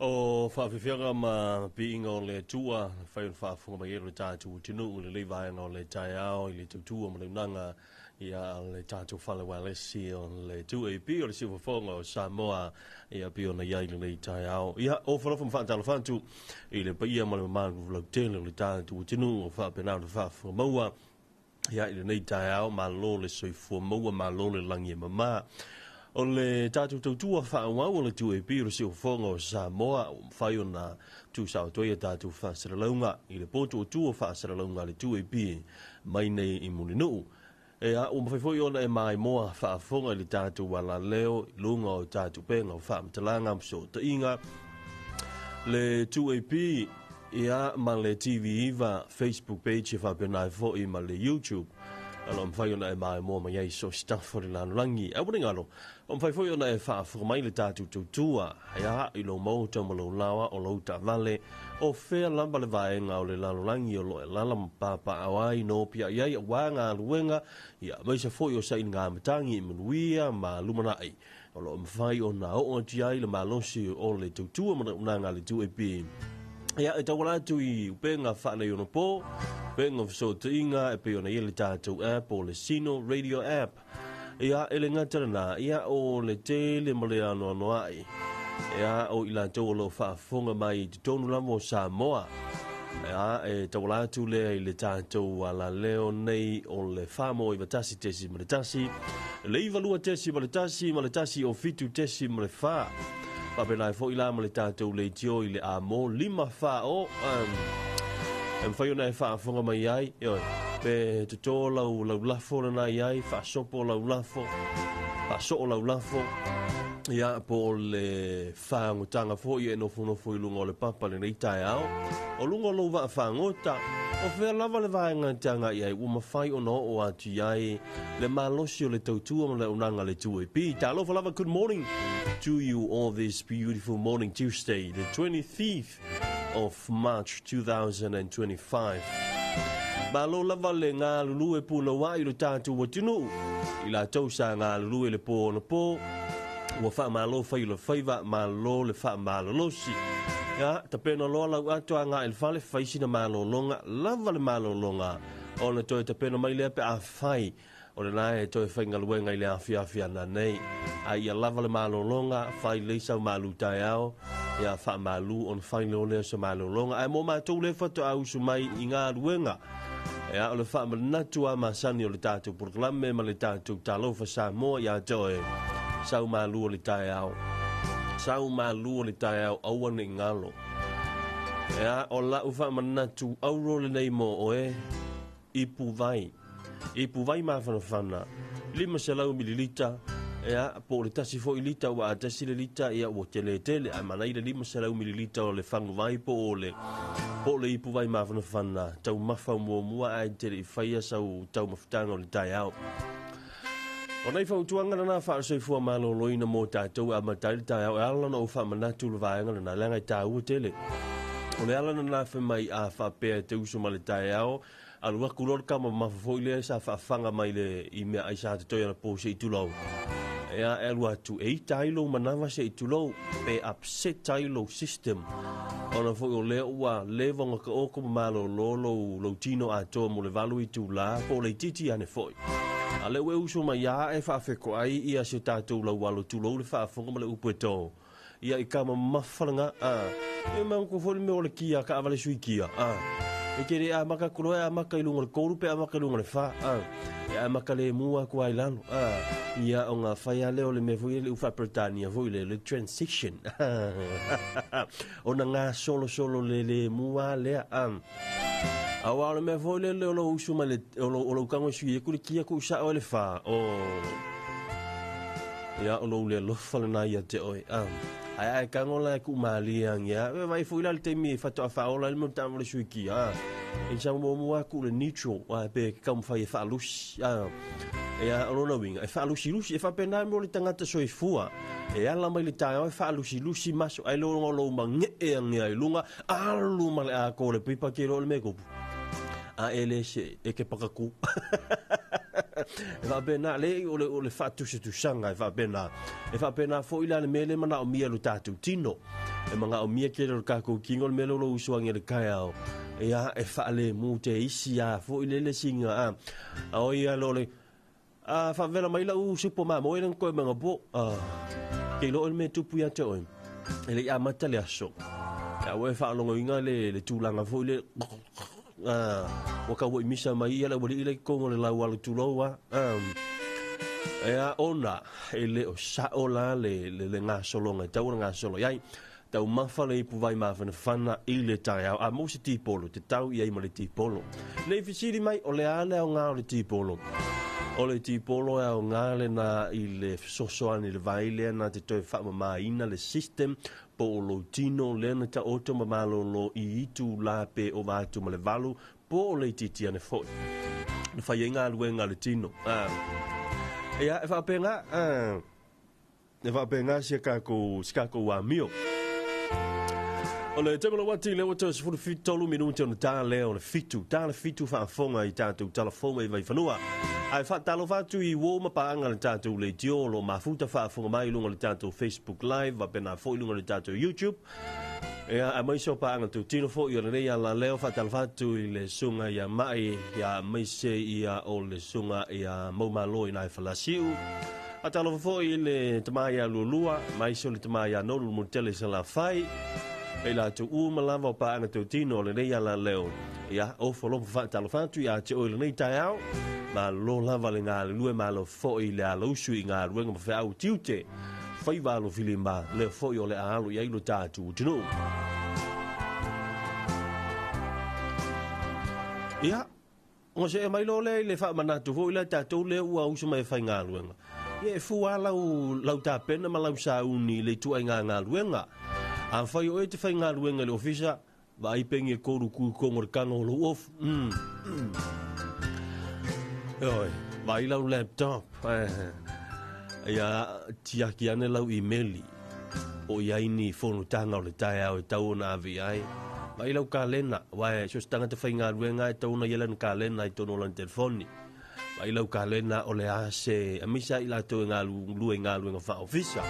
O whawhiwhianga ma being o le tua, whai on whaafunga mai ero le tātou tinu, le lewaenga o le tai ao, i le tautua ma le unanga, ia le tātou whale walesi o le tua i pi o le siwhawhonga o Samoa, ia pi o na iai le tai ao. Ia o whalofa ma whaatalo whantu, i le paia ma le manu lau tele o le tātou tinu, o whaapenau le whaafunga maua, ia i le nei tai ao, ma lo le soifua maua, ma lo le langi e mama. O le tātou tautua whaawau o le tu e pi o le siwhawhonga o Samoa, whai o na tu sao toia tātou whaasaralaunga, i le poto o tua whaasaralaunga le tu e pi, mai nei i muninuu. E a o mawhaifoi ona e mai moa whaafonga le tātou wala leo, lunga o tātou penga o whaamtalanga mso ta inga. Le tu e pi, i a ma le TV Iva, Facebook page e whapenai fo i ma le YouTube. Alo mwhai ona e mai moa mai ei so staffo le lanulangi. A wani ngalo, o mwhai ona e whaafurumai le tātou tautua, hei aha i lo mauta ma lo lawa o lo ta vale, o whea lamba le vaenga o le lanulangi o lo e lalam papa awai no pia iai a wanga luenga, ia maisa foi o sain ngā matangi i manuia ma lumanai. O lo mwhai ona o o tiai le malosi o le tautua ma unanga le tu e pi. Ia e tawala atu i upenga whanei ono po, penga fiso te inga e pe ona ia le tātou app o le Sino Radio app. Ia ele ngatara na, ia o le tele ma le ano ano ai. Ia o ila tau o lo whaafonga mai te tonu lamo Samoa. Ia e tawala atu lea i le tātou ala leo nei o le whamo i watasi tesi ma le tasi. Le iwalua tesi ma le tasi o fitu tesi ma le wha. Papenai fo ila ma le tātou le tio i le amo lima wha o whai ona e whaafonga mai ai pe te tō lau lafo na ai whaasopo lau lafo whaaso lau lafo ia po le whaangotanga fo i e nofo i lunga o le papa le nei tai ao o lunga lau wa whaangota o whea lava le vaenga tanga i ai uma whai ono o atu iai le malosi o le tautua ma le unanga le tue pi. Talofa lava, good morning to you all this beautiful morning Tuesday, the 25th of March 2025. Malo lava le ngā lulu e puna wa i lo tātou watinu, i la tau sa ngā lulu e le po na po, ua wha malo whai lo whaiva, malo le wha malo losi. Ya, ta pena loa lau ato a ngā il whale whaisina malo longa, lava le malo longa, o na toi ta pena mai lea pe a whai, o le nae toi whainga luenga i le awhia na nei, a ia lava le malo longa, whai leisau malu tai ao, ia wha malu on whai leo leo sa malo longa, a mo mātou le whato au su mai i ngā luenga, ia o le wha manatu a masani o le tātou proklame ma le tātou Talofa Samoa, ia toi sau malu o le tai ao. Sau malu o le tai au awane ngalo. Ea o la ufa manatu auro le nei mo oe ipu vai ma whanawhana 5 mililita. Ea po le tasi fo i lita wa atasi le lita ia o tele a manai le 5 mililita o le whangu vai po le ipu vai ma whanawhana tau mawha mua ai tere i whaia sau tau mawhutanga o le tai au. O nei whautuanga na whaasoi fua malo loina mō tātou a matari tai au e alana o wha manatu le vaenga na langai tā ua tele. O le alana na whamai a whapea te uso ma le tai au, alua kulor kama mawhafoi lea sa whaafanga mai le i mea ai sa te toi ana po se i tulau. Ea alua tu e tailo manawa se i tulau, pe upset tailo system. Ona foi o lea ua levonga ka oko malo lo tino a toa mo le valu i tu la, po le titi ane foi. A le ue uso mai ia e whaafeko ai ia se tātou lau walo tūlou le whaafonga ma le upu e tō. Ia i kama mawharanga, e maungo foli me o le kia ka awale sui kia, e kere a maka kuroe a maka ilunga le kourupe a maka ilunga le wha, e a maka le mua kua ilano, ia o ngā whaia leo le me vui le ufa Britania vui le transition, o na ngā solo le mua lea, Awala me foi le lo usu ma le o kango sui e kuri kia ku sa o le fa o ya o le lo fala na ia te oi ai kango la ku maliang ya vai foi la te mi fa to fa o la mo tam le sui kia e sa mo ku le neutral wa pe kam fa fa lus ya o no wing e fa lusi e fa pena mo le tangata soi fua e ala mai le tai o fa lusi maso ai lo mang e ngai lunga alu ma le a ko le pipa ke lo le me ko a ele se e ke pakaku va bena le o le fatu se tu sanga va bena fo ila le mele mana o mia lu tatu tino e mga o mia ke ro ka ko kingo me lo usuangi le kai au ia e faale mu te isi a fo ile le singa a o ia lo le a fa vela mai la u supo ma mo len ko mga bo ke lo me tupu ya te oi ele ia mata le aso ya we fa lo inga le tulanga fo ile o ka wo misa mai ia la wo ile ko le la wa tu lo wa ea ona ele o sa ola le nga solo nga tau nga solo yai tau mafale i puvai mafana fana i le tai au a mo se tipolo te tau i ai ma le tipolo le fisiri mai o le ale o nga o le tipolo o le tipolo e o nga le na i le sosoani le vaile na te toi wha mamaina le system po o lo tino le na ta oto mamalo lo i itu la pe o vatu ma le valu po o le titia ne foi na whai inga aluenga le tino ia e whapenga sika ko wa mio o le tangolo wati le wato se fu tolu minuti on ta le o le fitu fa fonga i tatu Talofa i vai fanua ai fa Talofa tu i wo ma pa anga le tatu le diolo ma futa fa fonga mai lunga le tatu Facebook live va pena foi lunga le tatu YouTube ia a mai so pa anga tu tino fo i le la leo fa Talofa tu i le sunga ia mai ia mai se ia o le sunga ia mo malo i nai falasiu a Talofa fo i le tamaya lulua mai so le tamaya no lu mutele se la fai e la tu malava pa anga tu tino le la leo ia o fo fa Talofa tu ia te o le nei tai au ma lo lava le nga lu ma lo fo i le alo su i nga ruenga fa au tiute fai va lo filimba le fo i o le alo ia i lo tatu tino ia o se mai lo le fa manatu fo ile tatu le ua usu mai fai nga luenga ye fu ala lau ta pena ma lau sa uni le tu ai nga luenga a fai o te fai nga luenga le ofisa va i pengi ko ru ku ko ngor kano lo of oi vai lau laptop ia tia ki ane lau emaili o ia ini fono tanga o le tai au e tau na aviai vai lau kalena wai so stanga te whainga ruenga e tau na yelan kalena i tono lan telefoni vai lau kalena o le ase amisa i lato ngā lue ngā luenga wha ofisa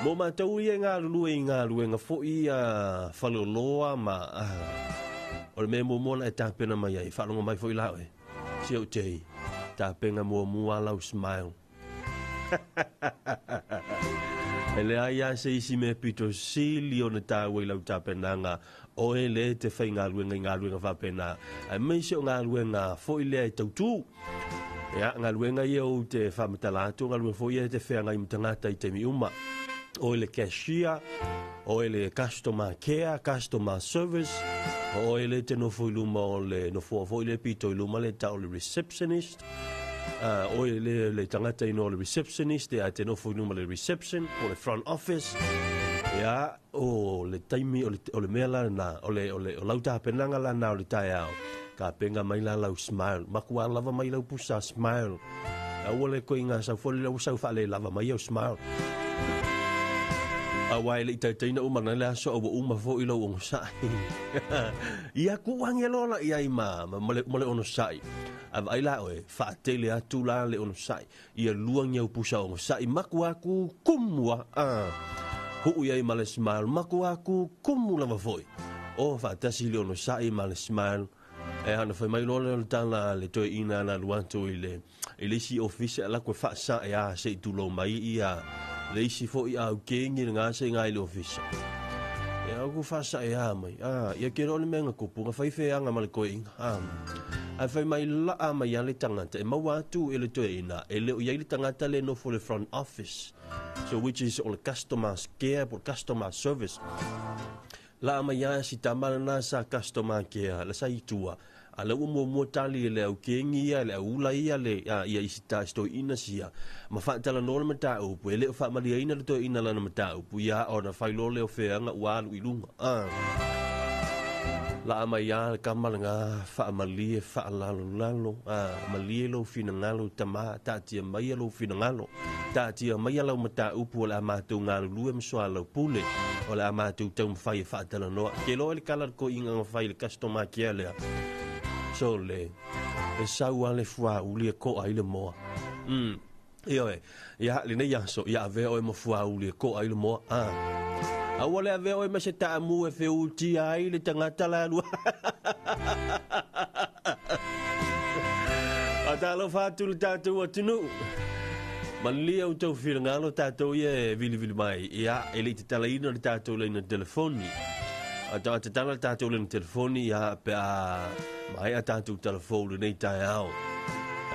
mo ma tau i ngā luenga fo i whaloloa ma o le me mona e tāpena mai ai whalonga mai fo i lau e sio tei tāpenga mua lau smile ele ai se isi me pito sili o na tāwai lau tāpenanga o e le te whai ngā luenga whapena ai mei se o ngā luenga fo i lea e tautu ea ngā luenga i au te whamatalato ngā luenga fo i e te whea ngai mtangata i te miuma o e le cashier o e le customer care customer service o e le te nofo i luma o le nofo fo i le pito i luma le tau le receptionist o le tangata ino le receptionist e a te nofo inuma le reception o le front office ia o le taimi o le mea lana o lauta penanga lana o le tai au ka penga mai la lau smile makua lava mai lau pusa smile o le koinga sa fo le lau sau fa le lava mai au smile awai le taina umana le aso o uma fo i lau on sai ia ku wangi lola ia ima mole ono sai ava ila oe fa tele atu la le ono sai ia luang ia pusa ono sai maku aku kumua hu ia ima le smile maku aku kumu lava foi o fa tasi le ono sai ma le smile e ana foi mai lola le tala le toi ina na luanto ile si office ala ko fa sa ia se tu lo mai ia le isi fo i au kengi nga se ngai le office e au ku fa sa ia mai ia ke ro le menga ko pu fa fe anga mal ko inga a fai mai la mai ale tangata e maua tu ele to ina ele o ile tangata le no for the front office so which is all customer care or customer service la mai ya si tamana na sa customer care la sai tua ala mo tali le au kengi ia le ula ia le ia isita sto ina sia ma fa tala no le mata o pu ele fa malia ina le to ina la na mata o pu ia ona fai lo le o feanga wa lu ilunga la amaya kamalanga fa amalie fa lalo malie lo finangalo tama tatia mai lo finangalo tatia mai lo mata upu la matu ngalo lu msoalo pule o la matu tum fai fa tala no ke lo el kala ko inga fai le customer care so le sau ale fua uli ko ai le mo ia le nei so ia ve o mo fua uli ko ai le mo Awale ave o ma se ta mu e fe uti ai le tangata la lu. Talofa tu tatu atunu. Malia o tau whirangalo tātou ia vili mai. Ia, e le te talaina le tātou le na telefoni. A tā te tala tātou le na telefoni, ia pe a mai a tātou telefoni nei tai au.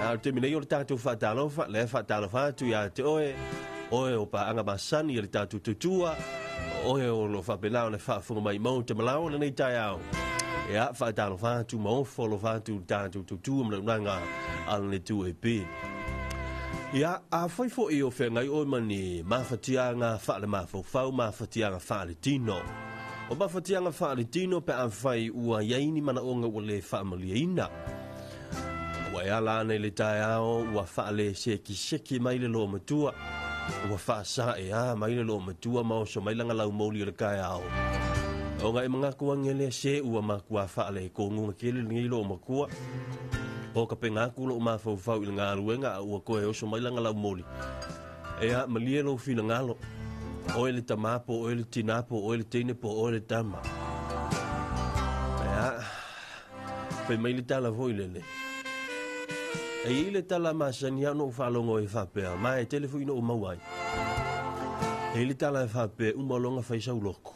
A te minei o le tātou whatalofa, le whatalofa atu ia te oe o pa anga masani le tātou tutua, oe o lo whapenao le whafunga mai mau te malao le nei tai au. Ia, whatalofa atu maofo lo whatu tātou tutua mlaunanga ala le tu e pē. Ia, a whaifo i o whengai o mani mawhatianga whaale mawhau, mawhatianga whaale tino. O mawhatianga whaale tino pe a whai ua iaini mana onga ua le whaamaliaina. Ua ea lana le tae ao, ua whaale seki mai le lo matua. Ua whaasa e a mai le lo matua mao so mai langa lau mauli le kai ao. O ngai mga kua ngele se ua makua whaale kongunga kele ngi lo makua. O ka penga kulo ma fau i ngā ruenga ua koe o so mai langa lau moli. Ea malie lo fina ngalo. O ele tamapo, o ele tinapo, o ele teinepo, o ele tama. Ea, fai mai le tala voi lele. E ile tala masani au no whalongo e whapea, ma e telefo ino o mauai. E ile tala e whapea, umalonga fai sau loko.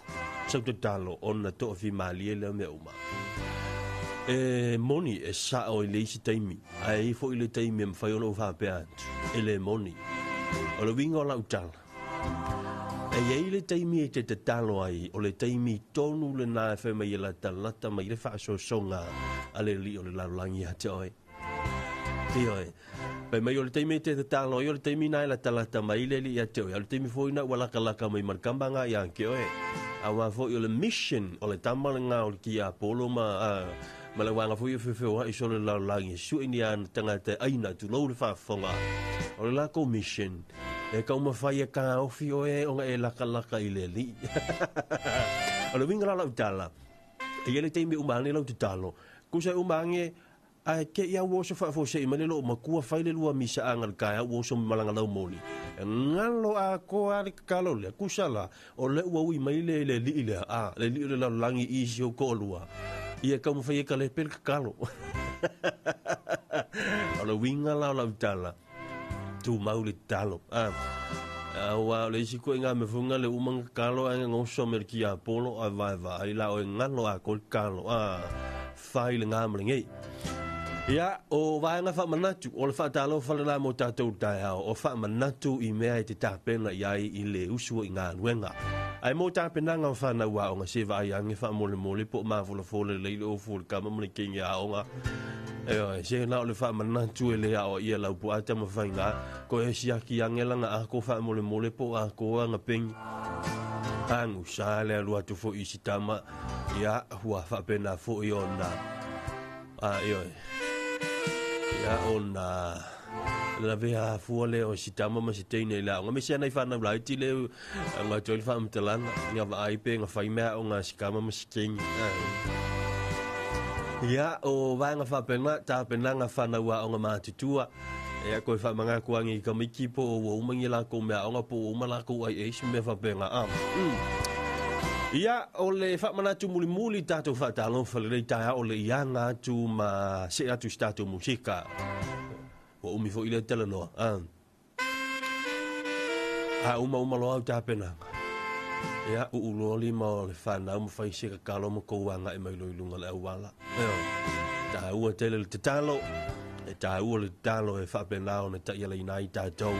Sau te talo, ona toa fi malie leo me uma. E moni e sa o i leisi taimi. Ai fo i le taimi e mwhai ono whapea atu. E le moni. O le winga o lau tala. E iei le taimi e te talo ai. O le taimi tonu le nā e whai mai e la talata mai le whaaso songa. A le li o le larulangi a te oe. Te oe. Pai mai o le taimi e te talo ai. O le taimi nā e la talata mai le li a te oe. O le taimi fo ina ua laka mai markambanga i anke oe. A wā fo i o le mission o le tamalanga o le ki a polo ma... Ma le wanga fui fefewa i sole lau langi su ini an tangata aina tu lau le whaafonga. O le lako mission. E kau mawhai e ka ofi o e onga e laka i le li. O le winga lau tala. E ele teimi umangi lau te talo. Kusa umangi a ke ia woso whaafose i manelo o makua whaile lua misa angal kaya woso malanga lau moli. E ngalo a koa le kakalo lea. Kusa la o le ua ui mai le li lea. Le li le lau langi isi o ko lua. Ia kau mwhai e ka le pele kakalo. O le winga lau lau tala. Tu mau le talo. Awa le isi koe ngā me funga le umanga kakalo a ngoso me ki a polo a vai. Ai lau e ngalo a kol kakalo. Whai le ngā mlingei. Ia, o vaenga wha manatu. O le wha talo whale la mo tātou tai hao. O wha manatu i mea i te tāpena iai i le usua i ngā nuenga. Ai mo tāpenanga o whanau a o ngā sewa ai ange wha mole po mawhola fōle leile o fōle kama mani kingi a o ngā. E se na o le wha manatu e le a o ia lau po ata ma whainga. Ko e siaki ange langa a ko wha mole po a ko a ngā pengi. Angu sa le alua tu fo isi tama. Ia hua wha pena fo i ona. Ia ona... La vea fuole o si tama ma si teine la nga me se nei fa na blaiti le nga tol fa mtelana nga va ai pe nga fai mea o nga si kama ma si king ya o va nga fa pena ta pena nga fa na wa o nga matutua e ko fa manga ko angi ka miki po o mangi la ko mea o nga po o mala ko ai e si me fa pena ia o le fa mana tu muli tato fa talo fa le ta o le ia nga tu ma se atu stato musika o umi fo ile tele no uma lo au tapena ya u lo li mo le fa na mo fai se ka kalo mo ko wanga e mai lo lunga le wala ta u tele le talo e ta u le talo e fa pena o ne ta ile nai ta do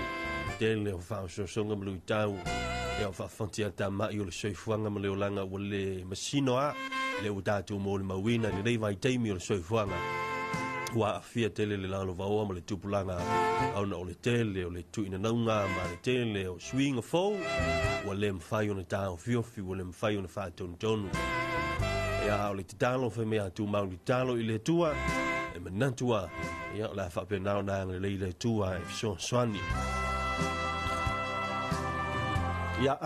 tele o fa so so ngam lu tau e o fa fontia ta ma yo le soifuanga mo le langa o le masino a le u tatu mo le mawina le dei vai taimi o le soifuanga wa fia tele le lalo vaoa ma le tupulanga au na o le tele o le tuina naunga ma le tele o swing o fou wa le mwhai o le tau fiofi wa le mwhai o le whaatonu tonu ia o le titalo whai mea tu mau li talo i le tua e manantua ia o la whapenao na ang le leile tua e fison swani ia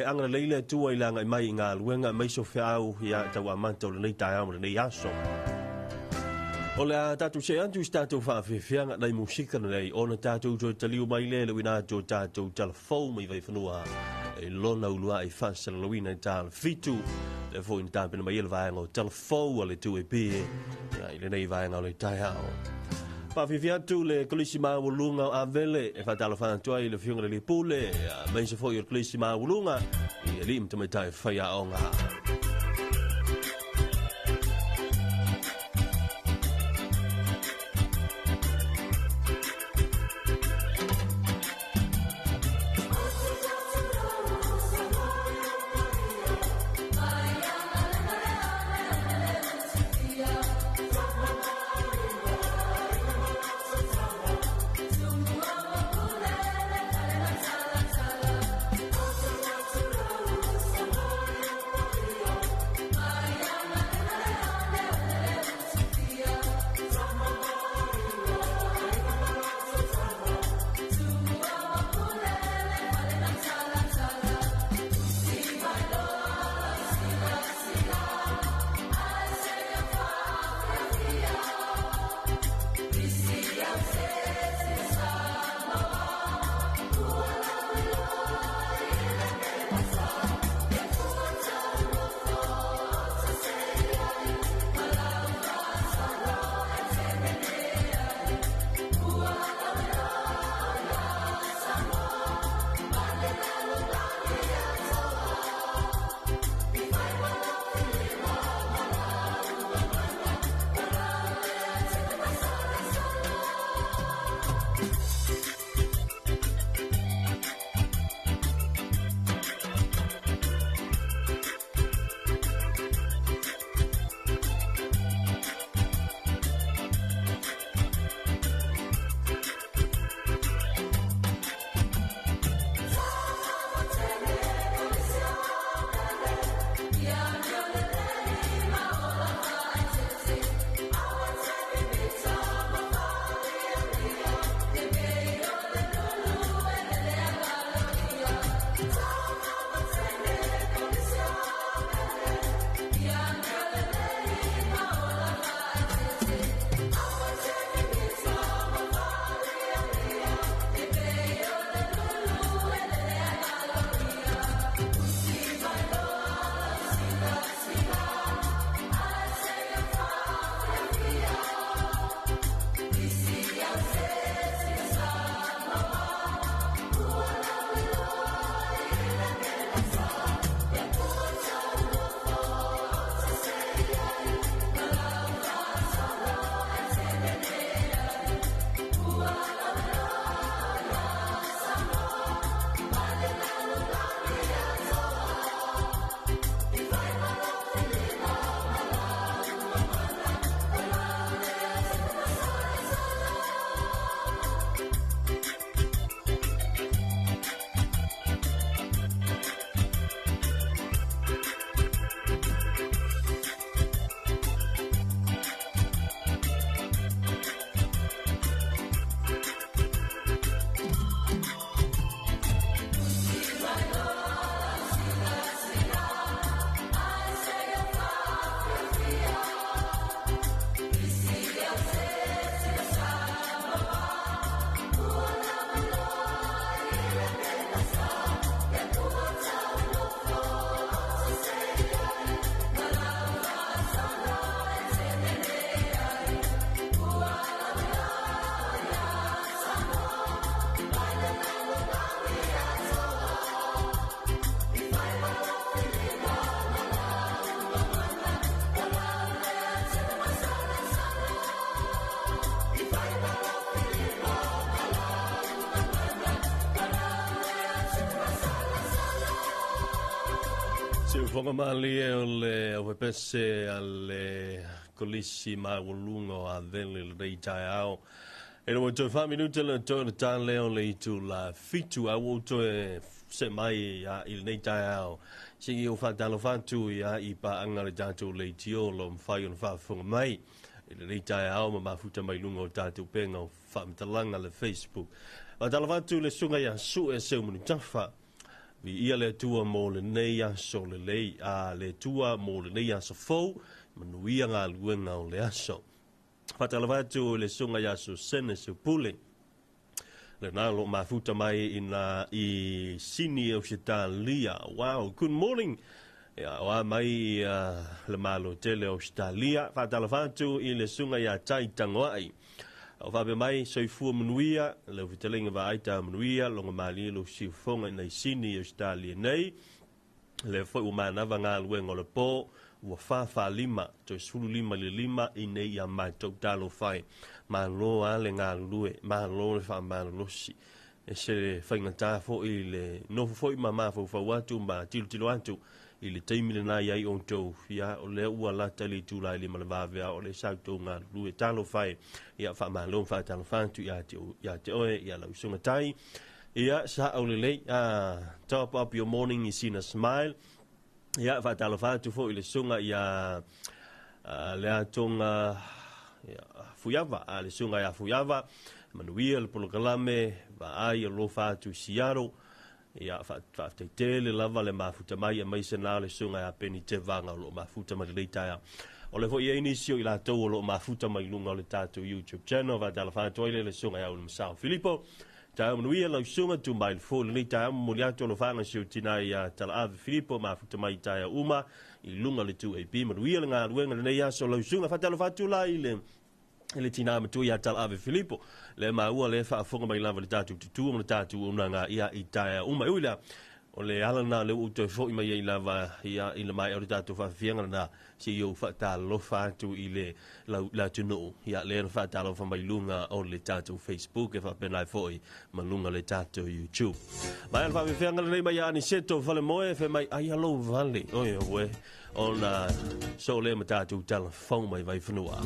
ang le leile tua i langa i mai ngā luenga mai so whiau ia tau amanta o le nei tai au le nei aso. O le tātou se antu i tātou whaafewhianga nei musika nei, o na tātou tō taliu mai le wina tō tātou talafou mai vai whanua e lona ulua i fasa lawina i tala fitu le fo in tampina mai le vaenga o Talofa le tu e pie i le nei vaenga o le tai hao pa fiatu le kolisi maulunga a vele e fa Talofa tuai le fiunga le pule mai se fo i le kolisi maulunga i le lim tamai tai whaia o ngā Fonga mali e o pese al kolisi maulungo a vele le rei tai ao. E no to fa minuta le to ta leo le tu la fitu a wo to se mai ya il nei tai ao. Sigi o fa Talofa tu ya i pa anga le tatu le tio lo mfai on fa fonga mai. Le rei tai ao ma mafuta mai lungo tatu penga o fa mtalanga le Facebook. Ma Talofa tu le sunga ya su e se mun tafa. Vi ia le tua mo le nei aso le lei a le tua mo le nei aso fou manuia ngā luenga o le aso. Fatalawa tu le sunga yaso sene se pule. le na lo mafuta mai I sini Australia. Wow, good morning. Ya wa mai le malo tele Australia fa talafatu I le sunga ya tai tangoai. O fa be mai soifua manuia le vitelinga va aita manuia longa mali lo sifonga nei sini Australia nei le foi umana vanga luengo le po ua fa lima to sulu lima le lima I nei ya mai talo fai ma lo a le nga lue ma lo le fa ma lo si e se fainga ta fo I le no foi mama fo fa watu ma tilo atu I le taimile na iai on tau ia o le ua la tali tūlai le malavavea o le sautou ngā lue talo fai ia wha malon wha talo whantu ia te oe ia lau sunga tai ia sa au le lei top up your morning I seen a smile ia wha talo whantu fo I le sunga ia le atonga fuiava le sunga ia fuiava manuia le polokalame va ai lo whantu siaro ia fa tele lava le mafuta mai mai se na le sunga ya peni te vanga lo mafuta mai le taia o le foi inisio I la to lo mafuta mai lunga le tato YouTube channel va dalla fa toile le sunga ya o Sao Filippo ta mnuia la sunga tu mai fo le taia mo ya to lo fanga siu tina ya Talofa Filippo mafuta mai taia uma I lunga le tu AP mnuia nga luenga le ya so lo sunga fa dalla fa tu la ile tina mtu ya Talofa Filippo le maua le fa fonga mai lava le tatu tu mo le tatu una nga ia I taia uma uila o le alana le uto fo I mai I lava ia I le mai o le tatu fa fianga na si yo fa Talofa tu I le la tuno ia le fa Talofa mai lunga o le tatu Facebook e fa ben lai foi ma lunga le tatu YouTube mai fa fianga le mai ani seto fa le moe fe mai ai alo vale oi we ona so le matatu Talofa mai vai funua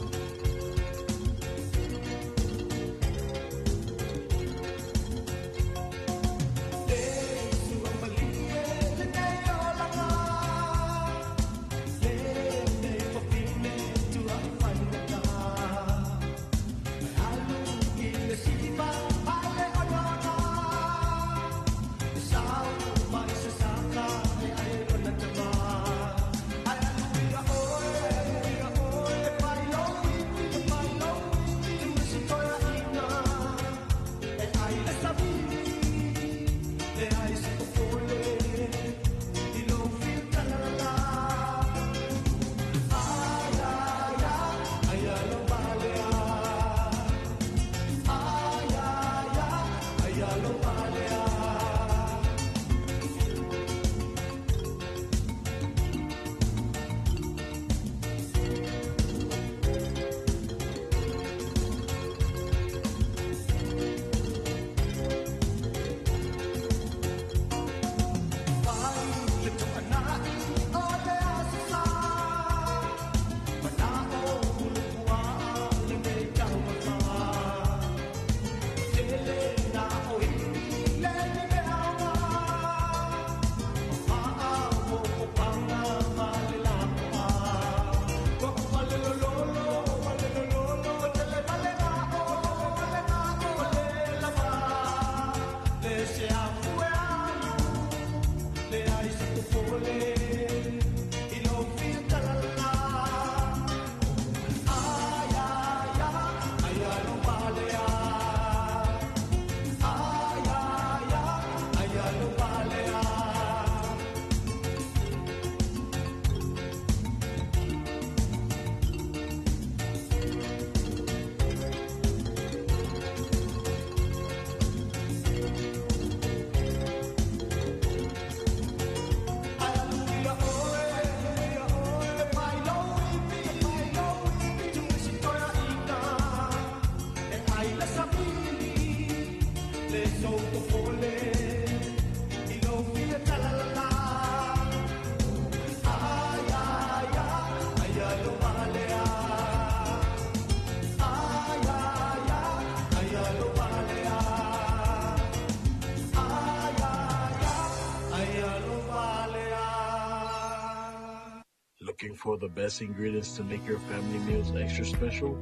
Looking for the best ingredients to make your family meals extra special?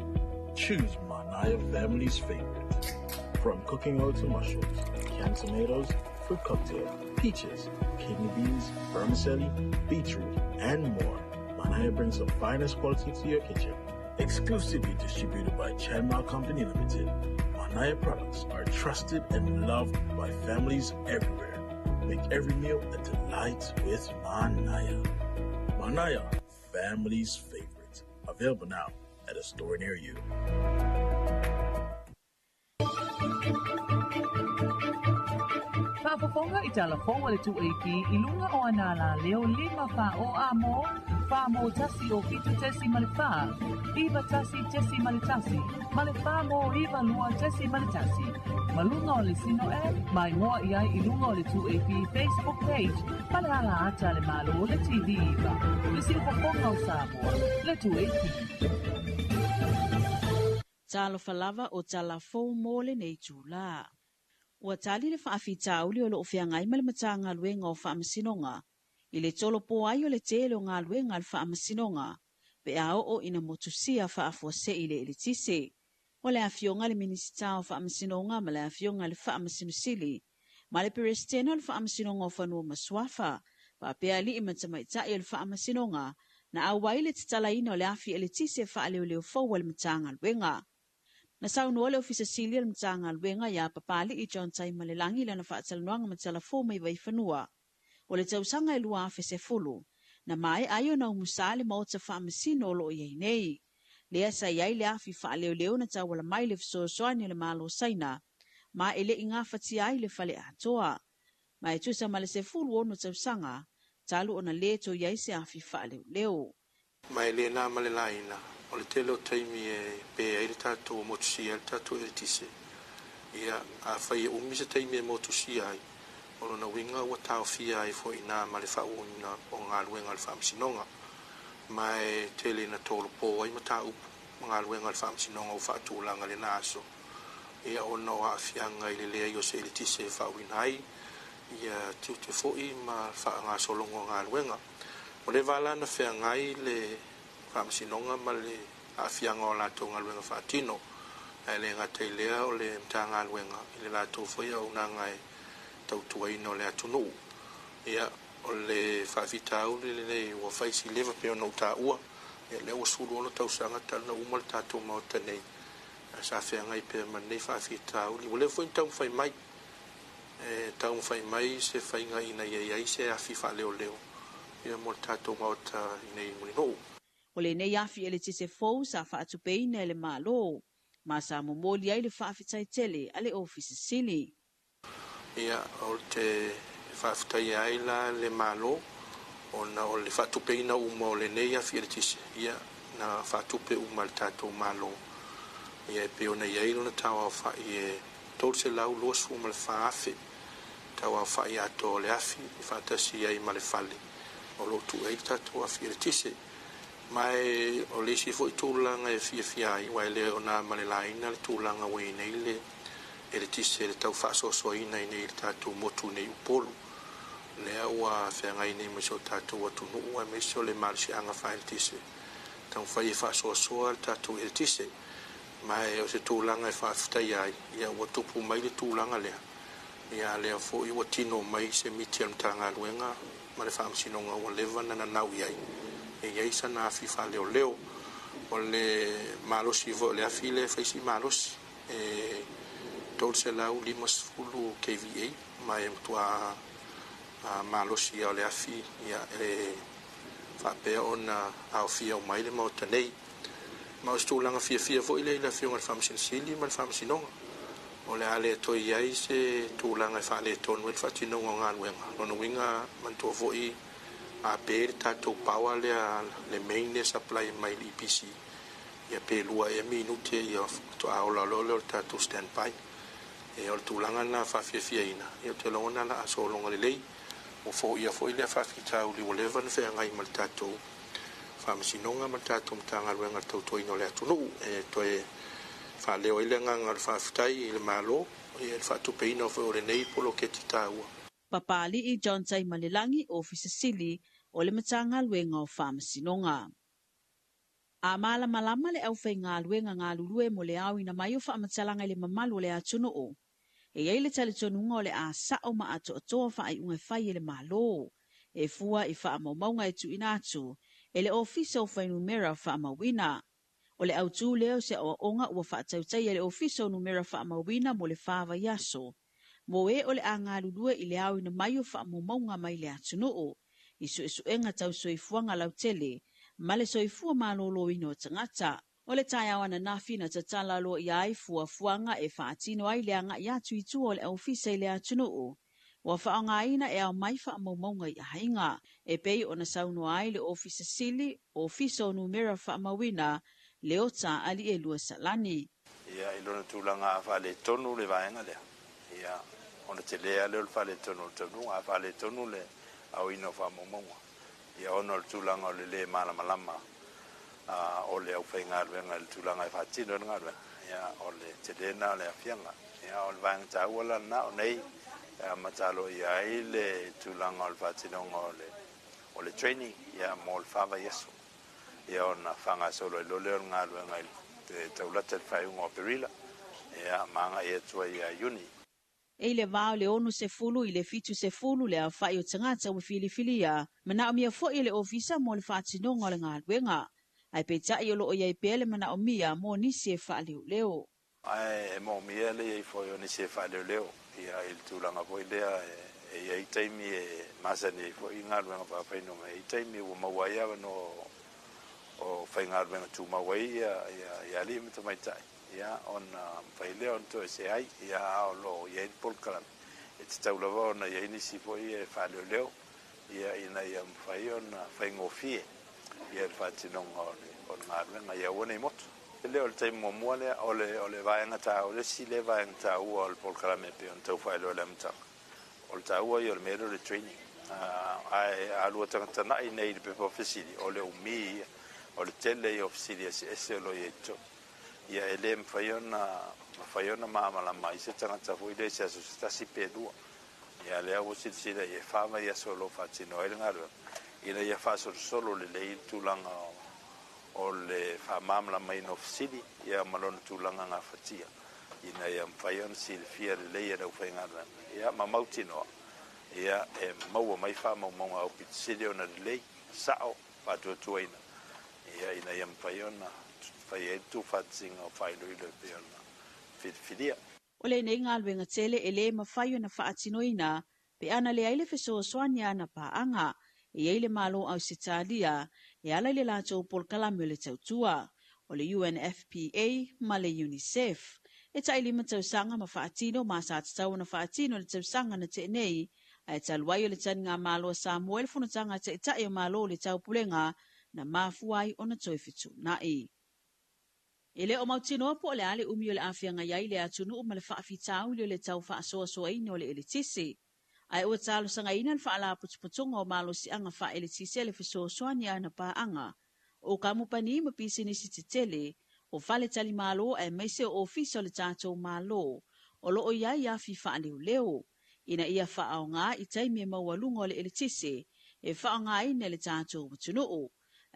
Choose Manaya Family's favorite. From cooking oil to mushrooms, canned tomatoes, fruit cocktail, peaches, kidney beans, vermicelli, beetroot, and more, Manaya brings the finest quality to your kitchen. Exclusively distributed by Chanmar Company Limited, Manaya products are trusted and loved by families everywhere. Make every meal a delight with Manaya. Manaya, family's favorite. Available now at a store near you. Whaafafonga I Talofa le tu'eipi I lunga o anala leo 5 wha o amo, wha mo tasi o fitu tesi male wha, iwa tasi tesi male tasi, male wha mo iwa lua tesi male tasi. Malunga o le sino mai moa iai I lunga o le tu'eipi Facebook page, male ala ata le malo o le TV iwa, le si whafonga o Samoa, le tu'eipi. Talofa lava o Talofa mole nei tūlā. Ua tali le whaafitauli o lo whiangai ma le matanga luenga o whaamasinonga. I le tolo po ai o le tele o ngā luenga le whaamasinonga. Pe ao o ina motusia whaafose I le tise. O le awhionga le minisita o whaamasinonga ma le awhionga le whaamasinusili. Ma le perestena le whaamasinonga o whanua maswafa. Pa pea li I matamaitai o le whaamasinonga. Na awai le tatalaina o le awhi le tise whaaleo faua le matanga luenga. Na saunua le ofisa silia le matanga luenga ia papali I John Taimalelangi lana whaatalanuanga matalafo mai waifanua. O le tausanga I lua afese fulu. Na mai ayo na umusale maota whaamasino lo iei nei. Lea sa iai le afi whaaleo na tawala mai le fisosoani le malo saina. Ma ele inga fati ai le fale atoa. Ma e tusa male se fulu ono tausanga. Talu ona le to iai se afi whaaleo. Ma ele na male laina. O le tele o taimi e pe ai le tātou motusia, le tātou e tise. Ia a whai e umi se taimi e motusia ai. O lona winga ua tāo fia ai fo ina ma le whaunina o ngā luenga le whaamsinonga. Ma e tele na tolo po ai ma tā upu ngā luenga le whaamsinonga o whaatūlanga le nāso. Ia o no a fianga I le lea I o se le tise e whauina ai. Ia tiu te foi ma wha ngā solongo ngā luenga. O le wala na whea ngai le whaamasinonga ma le awhianga o lātou ngā luenga whaatino. E le ngatai lea o le mta ngā luenga. I le lātou whaia o nā ngai tautuaina o le atunu. Ia o le whaafitau le le ua whaisi lewa peo no tā ua. Ia le ua suru ono tausanga tana uma le tātou maota nei. Sa whea ngai peo ma nei whaafitau. Li wale fwoi tau whai mai. Tau whai mai se whai ngai ina iai se awhi wha leo leo. Ia mo le tātou maota nei mulino. O le nei afi ele tise fou sa whaatupeina ele malo. Ma sa momoli ai le whaafitai tele ale ofisi sili. Ia o te whaafitai ai la le malo. O le whaatupeina uma o le nei afi ele tise. Ia na whaatupe uma le tātou malo. Ia e peo nei ai lona tawa o whai e tol se lau losu uma le whaafe. Tawa o whai ato le afi. I whaatasi ai ma le whale. O lo tu ai tātou afi ele tise. Mai o le si foi tūlanga e fia ai wai le o nā malelaina le tūlanga wei nei le e le tise le tau whaasosoina I nei le tātou motu nei upolu lea ua whengai nei miso tātou atu nuu e miso le marisi anga whai le tise tau whai e whaasosoa le tātou e le tise mai o se tūlanga e whaafitai ai ia ua tupu mai le tūlanga lea ia lea fo I ua tino mai se miti al mtanga luenga ma le whaamsinonga ua lewa na nau iai e iai sa na afi wha leo leo o le malosi vo le afi le whaisi malosi e tol se lau 5 kVA ma e mtua malosi o le afi ia e whapea o na au fia o mai le mauta nei ma o stūlanga fia vo ile le fionga le whamsin sili ma le whamsinonga o le ale to iai se tūlanga e wha le tonu e le whatinonga o ngā luenga nono winga mantua vo I a pe tātou paua le main supply mai le EPC ia pe lua e minute ia to aola lolo tātou standby e o tūlanga na whawhiawhiaina ia te lona la aso longa le lei o fo ia fo ile whawhitau li walewa na whea ngai mal tātou whamasinonga mal tātou mtanga ruenga tautua ino le atunu e toe whaleo ile nganga le whawhitai le malo ia le whatupeina o fo le nei polo ke titaua Papali I John Taimalelangi ofisa sili o le matanga luenga o whaamasinonga. A mala malama le au whai ngā luenga ngā lulue mo le au ina mai o whaamatalanga le mamalu le atunu o. E ei le tale tonunga o le a sao ma ato atoa whai unge whai le malo. E fua I whaamaumaunga e tu ina atu, e le ofisa o whai numera whaamawina. O le au tū leo se o onga ua whaatautai le ofiso numera whaamawina mo le whaava yaso. Mo e o le anga lulua i le au ina mai o whaamumaunga mai le atunuu. Isu enga tau soifuanga lautele, ma le soifua malolo ino tangata. O le tai awana nafi na tatala lo i ai fuanga e whaatino ai le anga i atu i tu o le ofisa i le atunuu. Wa whaonga ina e au mai whaamaumaunga i hainga. E pei o na sauno ai le ofisa sili, ofiso numera whaamawina, leota ali e lua salani. Ia ilona tūlanga a whale tonu le vaenga lea. Ia ona te lea leo le whale tonu a whale tonu le au ino whaamaumaunga. Ia ona le tūlanga o le malama o le au whainga ruenga le tūlanga e whaatino ngā ruenga. Ia o le te lena le awhianga. Ia o le vaenga tā uala na o nei matalo ia i le tūlanga o le whaatino o le training. Ia mo le whaava yeso. Ia ona whanga solo i loleo ngā ruenga te taulata le whaiunga o Perila. Ia maanga ia tua ia uni. E le vao le onu se fulu i le fitu se fulu le a whai o tangata o filifilia. Mana o mia fo i le ofisa mo le whaatinonga o le ngā ruenga. Ai peta i o loo iai pele mana o mia mo nisi e wha leo. Ai mo mia le iai fo i nisi e wha leo. Ia il tūlanga po i lea e iai taimi e masani fo i ngā ruenga whaapainonga. E taimi ua mawai awa no o whai ngā ruenga tū mawai ia li mita mai tai. Ia on whai leo on to e se ai. Ia ao lo iai polkaran. E te taulawa ona iai nisi fo i e wha leo. Ia ina ia mwhai on whai ngofie. Ia e whaatinonga o ngā ruenga ia ua nei motu. Leo le taimi mua lea o le vaenga tā o le si le vaenga tā ua o le polkarame pe on tau whai leo le amtaka. O le tā ua i o le mero le training. Ai alua tangatana i nei le pepa ofisiri o le umi o le tele i ofisiri ese o lo i eto. Ia e le mwhaiona maamalama i se tangata fo i le se aso se tasi pe lua. Ia lea o sila i e whama i aso lo whaatino e le ngā ruenga. Ina ia whaasolo le le tūlanga o le whaamamala mai no ofisiri, ia malona tūlanga ngā whatia. Ina ia mwhaiona si le fia le leia rau whai ngā ruenga. Ia mamautinoa. Ia e maua mai whaamaumaunga au pitisiri o na le lei, sao, whaatuatuaina. Ia ina ia mwhaiona, whai e tu whaatsinga o whailuilo e peona whiriwhiria. O le nei ngā luenga tele e le mawhaiona whaatinoina, pe ana le aile whesoa soani ana paanga, e eile malo au sitalia, e ala le lātou polkalame o le tautua, o le UNFPA ma le UNICEF. E taili ma tausanga ma whaatino ma sa tatau na whaatino le tausanga na te nei, a e taluai o le tani ngā malo Samoa le funatanga te itai o malo le taupulenga na mafuai o na toifitu nai. E le o mautinoa po le ale umi o le awhianga iai le atunu ma le whaafitau le o le tau whaasoa ino o le elitisi. Ai ua talo sanga ina le whaala putuputunga o malo si anga wha elitisi le whesoasoani ana paanga. O kamupani ma pisi nisi te tele, o whale tali malo e meise o ofisa o le tātou malo, o loo iai afi wha leo. Ina ia wha o ngā i taimi e maualunga o le elitisi, e wha o ngā ina le tātou matunuu.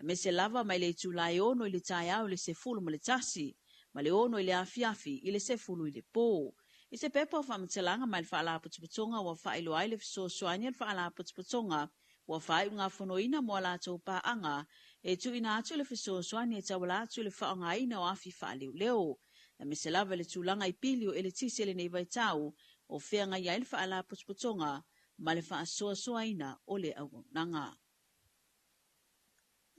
Me se lava mai le tūlai ono i le tai au le se fulu ma le tasi, ma le ono i le afi i le se fulu i le pō. I se pepa o whamatelanga mai le whaala putuputonga wa whailo ai le fisosoani al whaala putuputonga wa whai unga whanoina mo la tau paanga e tu ina atu le fisosoani e tawala atu le whaonga ina o afi whaaleu leo. Na me se lava le tūlanga i pili o ele tisi le nei vai tau o whianga i le whaala putuputonga ma le whaasoasoaina o le au nanga.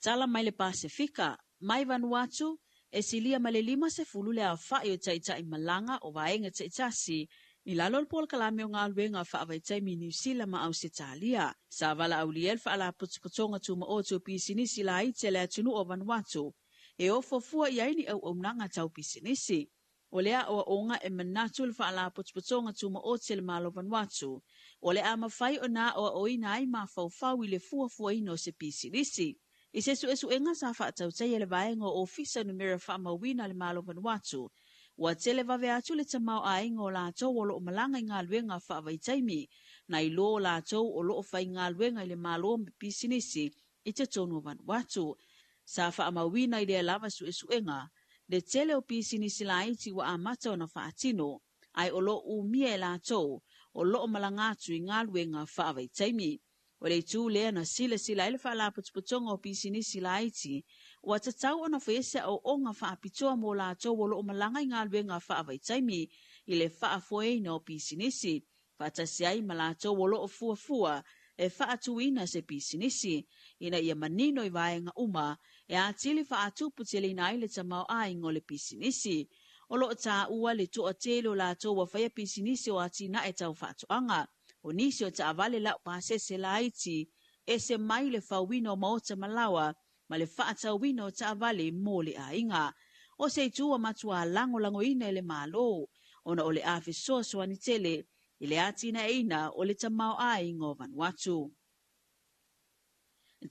Tala mai le Pasifika, mai Vanuatu, e silia ma le 5 le a whai o taitai malanga o vaenga taitasi, ni lalo le pola kalame o ngā luenga whaavaitai mi New Zealand ma Ausitalia. Sa vala au liel whaala putuputonga tuma o tu pisinisi la i te le atunu o Vanuatu, e o fofua i aini au nanga tau pisinisi. O lea o onga e manatu le whaala putuputonga tuma o te le malo Vanuatu, o le a mawhai o nā o oina ai ma fau i le fuafua ino se pisinisi. I se suenga sa whaatautai le vaenga o ofisa numera whaamawina le malo Vanuatu, wa tele vave atu le tamau a ingo la tau o loo malanga i ngā luenga whaavaitaimi, na i loo la tau o loo whai ngā luenga i le malo pisinisi i te tonu Vanuatu. Sa whaamawina i le lava suenga, le tele o pisinisi la iti wa amata o na whaatino, ai o loo umia la tau o loo malangatu i ngā luenga whaavaitaimi. O le tū lea na sila ele whaala putuputonga o pisinisi la iti, Ua tatau ona whaese au o ngā whaapitoa mō lātou wolo o malanga i ngā luenga whaavaitaimi i le whaafoe no pisinisi. Whaatasi ai ma lātou wolo o fuafua e whaatuina se pisinisi ina ia manino i vaenga uma e atili whaatupu te lina ai le tamau ai ngole pisinisi. O loo tā ua le toa telo lātou wa whaia pisinisi o atina e tau whaatuanga. O nisi o ta avale lau pāsese la iti e se mai le whauwino maota malawa ma le whaatauwino ta avale mō le ainga. O se tua matua lango ina e le malo, ona o le awhi soa ni tele i le atina e ina o le tamau ai ngō Vanuatu.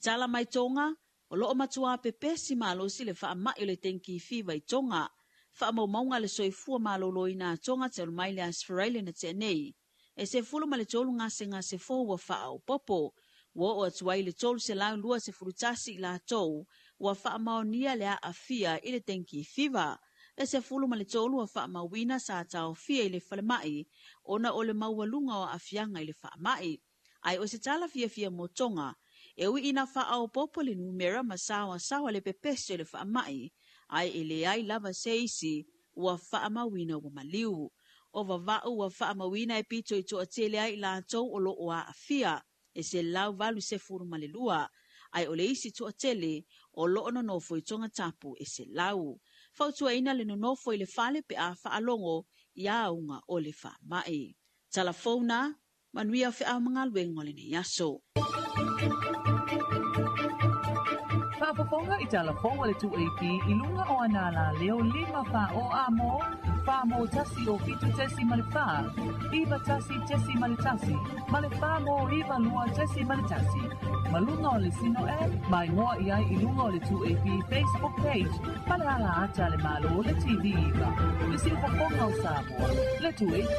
Tala mai tonga, o loo matua pepesi malo si le wha mai o le tenki fiwa i tonga, wha maunga le soifua malo lo ina tonga te mai le asfaraile na te nei, e se fulu ma le tolu ngase fō wa wha au popo, wa o atuai le tolu se lau lua se furutasi la tou, wa wha maonia le a afia i le tenki fiwa, e se fulu ma le tolu wa wha mawina sa tau fia i le whalemai, ona o le maualunga o afianga i le wha mai. Ai o se tala fia mo tonga, e ui ina wha au popo le numera ma sawa le pepese le wha mai, ai e le ai lava se isi ua wha mawina wa maliu. O vavau ua wha mawina e pito i toa tele ai la tou o lo o a afia, e se lau valu se furu malelua, ai o le isi toa tele o lo ono nofo i tonga tapu e se lau. Fautua ina le nonofo i le fale pe a wha alongo i aunga o le wha mai. Talafona, manuia wha mga luengo le ni aso. Whaapaponga i Talofa le 2AP i lunga o anala leo 5 wha o amo, wha mo tasi o fitu tesi malipaa, iwa tasi tesi malitasi, malipaa mo iwa lua tesi malitasi. Malunga o le sino e, mai ngoa i ai i lunga o le 2AP Facebook page, palahala ata le malo le TV iwa. Le silpaponga o Samoa, le 2AP.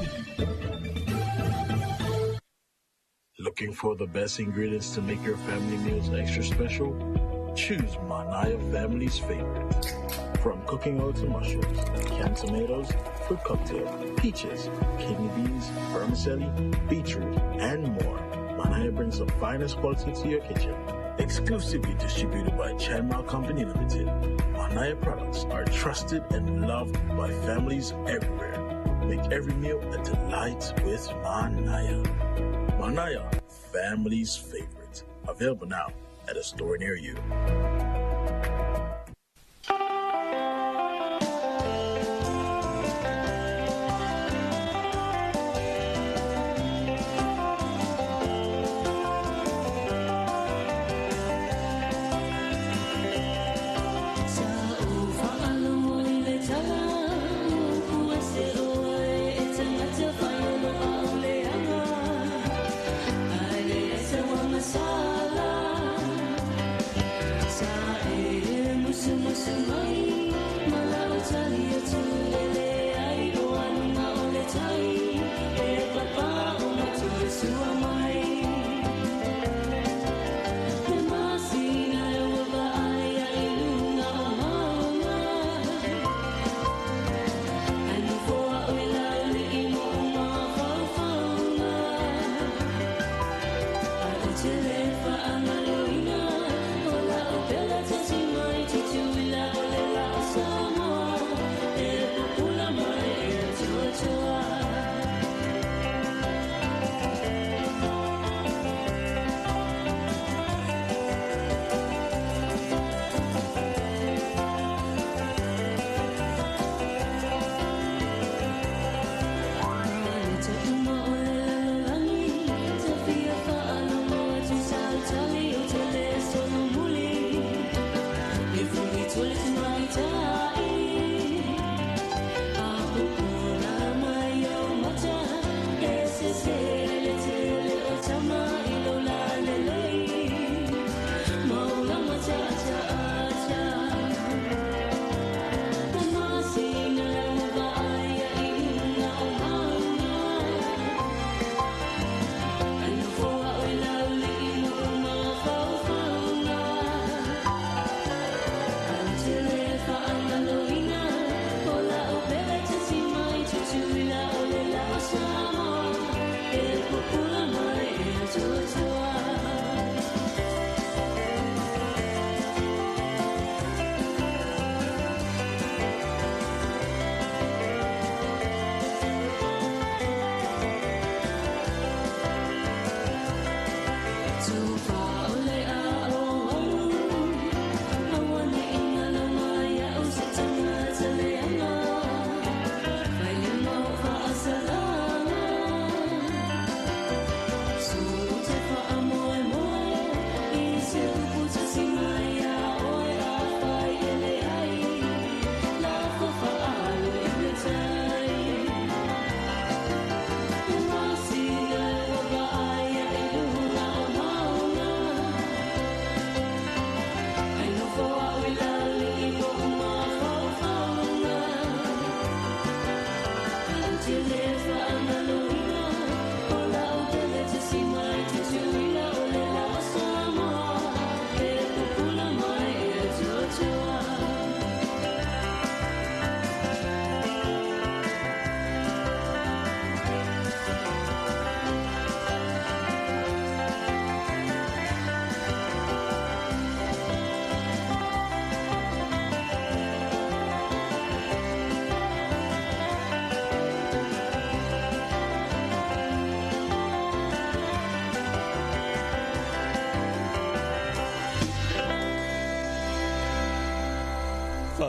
Looking for the best ingredients to make your family meals extra special? Choose Manaya Family's Favorite. From cooking oil to mushrooms, canned tomatoes, fruit cocktail, peaches, kidney beans, vermicelli, beetroot, and more, Manaya brings the finest quality to your kitchen. Exclusively distributed by Chanmal Company Limited, Manaya products are trusted and loved by families everywhere. Make every meal a delight with Manaya. Manaya, family's favorite. Available now at a store near you. Sa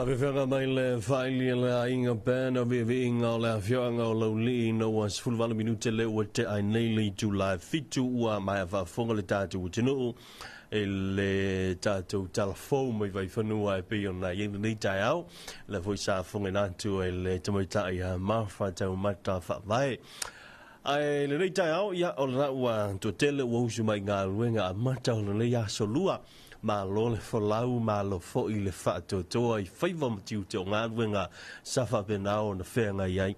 Whewhenga mai le whaili le inga bēna inga o le awhioanga o lauli no was fulwala minute le ua te ai neili July fitu ua mai a whafonga le tātou tinu e le tātou talafou mai vai whanua e pi ona yenga ni tai au le voi sa whonga nātu e le tamaitai a mawha tau mata whawai ai le nei tai au ia o le na ua to tele ua usu mai ngā luenga a mata o le nei aso lua ma lo le folau ma lo fo i le fa to ai faiva matiu te o ngā ruenga safa penao na whenga iai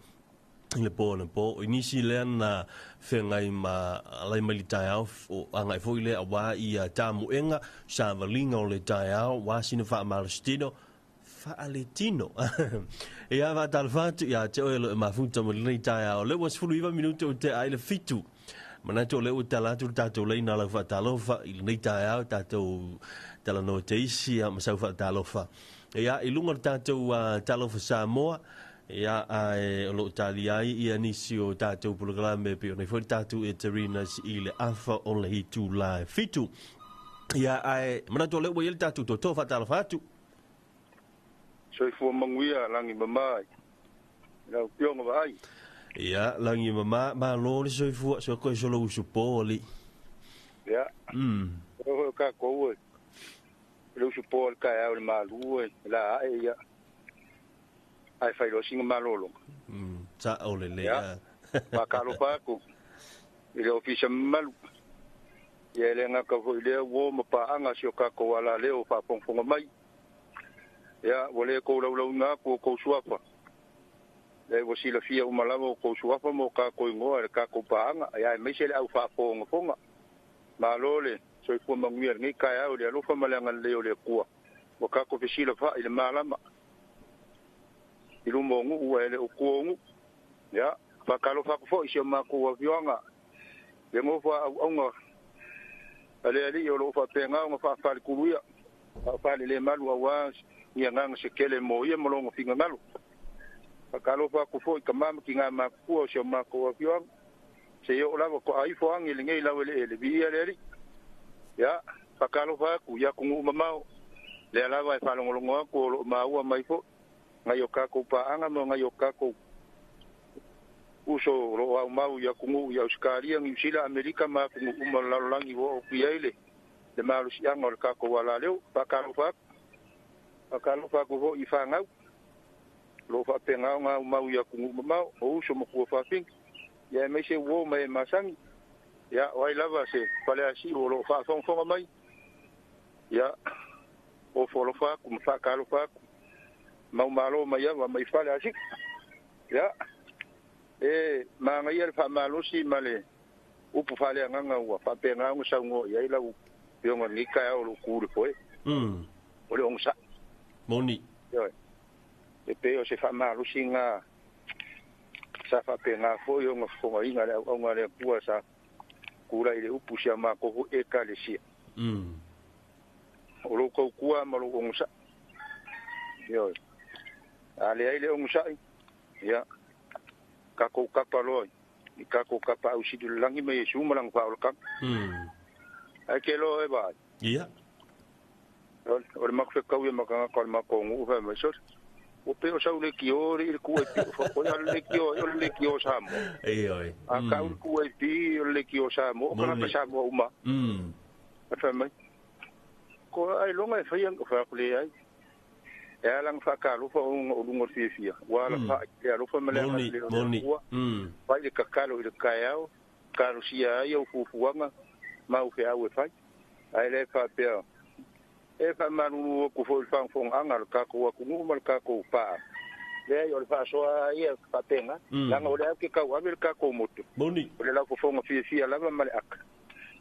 i le po na po inisi le na whenga i ma alai mai li tai au o angai fo i le awa i a tamu enga sa valinga o le tai au wasina wha malastino Aletino. E ava talfatu ia te oelo e mafuta mo le tai au le was fulu iwa minuto o te ai le fitu. Mana to le utalatu tato le na la Talofa il nei tai tato tala no te isi a masau Talofa. Ia i lunga tato Talofa Samoa ia ai lo taliai ia nisi o tato programe pe nei foi tato e terinas i le afa o le hitu la fitu. Ia ai mana to le o il tato to fa Talofatu. Soi fu manguia langi mamai. La pionga vai. Ia, langi mama ma lo le soi fu so ko so lo usu poli. Ia. O ka ko e. Lo usu pol ka e ma lu e la ia. Ai fai lo singa malolo. Sa ole le. Ma ka lo pa ku. Ile ofisa malu. Ia le nga ka ho ile wo ma pa anga sio ka ko wala le o pa pongfonga mai. Ya, wale ko lau nga ko suapa. Le wasila fia umalawa ko suapa mo ka ko ngoa ka ko paanga ya me sele au fa ponga. Malole so ko manguia ngi ka ya o le lo fa malanga le o le kua. Mo ka ko fisila fa ile malama. Ilu mongu u ele o kuongu. Ya, fa ka lo fa ko fo isi ma ko wa vionga. Le mo fa au ale yo lo fa penga ngo fa kuruia. Fa le malu wa ia nganga se kele mo ia molongo finga ngalo pakalo pa ku foi kamama ki nga ma ku o se ma ko avion se yo la ko ai fo ang ile ngai la le bia le ya pakalo pa ku ya ku mama le la vai fa longo ko ma u mai fo ngai o ka ko pa anga mo ngai o ka ko uso ro au mau ya ku ya uskari ang usila amerika ma ku mo la langi wo ku ile le malu si ang o ka ko wala le pakalo pa akalo fa ko i fa ngau lo fa penga nga mau ya ku mau o so mo ko fa ping ya me se wo me masang ya wai lava se pale asi o lo fa fong mai ya o fo lo fa ku fa kalo fa mau malo mai ya mai fa asi ya ma nga ya fa malo si male u pu fa le nga wa fa penga nga sa ngo ya ila u pionga ni ka o lo ku le foi o le onsa Moni. Yo. E peo se fa malo singa sa fa penga fo yo nga fo inga le o nga le pua sa kula ile upu sia ma ko e ka le sia. O lo ko kua ma lo ngsa. Yo. Ale ile ngsa. Ya. Ka ko ka pa lo. Ni ka ko ka pa usi du langi me su ma lang fa o ka. Ai ke lo e ba. Ia. O le makwe kauia makanga kwa le makongu uwe maisor. O peo sau le kiori il kuwe pi. O le kio samo. Oi. A kau le kuwe pi o le kio samo. O kana pa samo uma. A whamai. Ko ai longa e whaiang o whakule ai. E alang whakalufa o lungo fia. Wala wha e alufa malenga le ua. Pai le kakalo i le kaiao. Karo sia ai au fufuanga. Mau fe au e whai. Ai le whapea. E fa manu ko fo fa fo anga ka ko ku mu mal ka ko pa le yo fa so ia fa tenga la no le ke ka wa ka ko moto boni le la fo nga fi la mal ak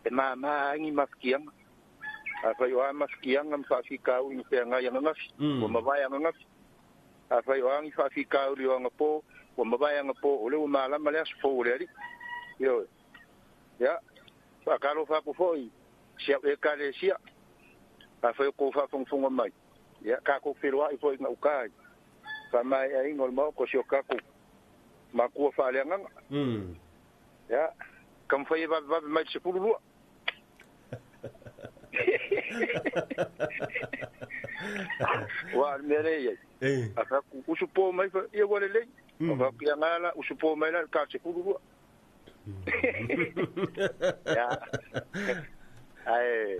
e ma ngi maskiang a fa yo maskiang am fa fi ka u ni pe nga yang ngaf ko ma ba yang ngaf a fa yo ngi fa fi ka u yo nga po ko ma ba yang po o le ma la mal as fo le yo ya fa ka lo fa ko fo sia e ka le sia a foi ko fa fong mai ya ka ko firwa I foi na ukai fa mai ai ngol mo ko sio ka ko ma ko fa le ngang ya kam foi ba mai se pulu Wa mere ye. Aka usupo mai fa ia wale le. Aka kia ngala usupo mai la ka se furu. Ya. Ai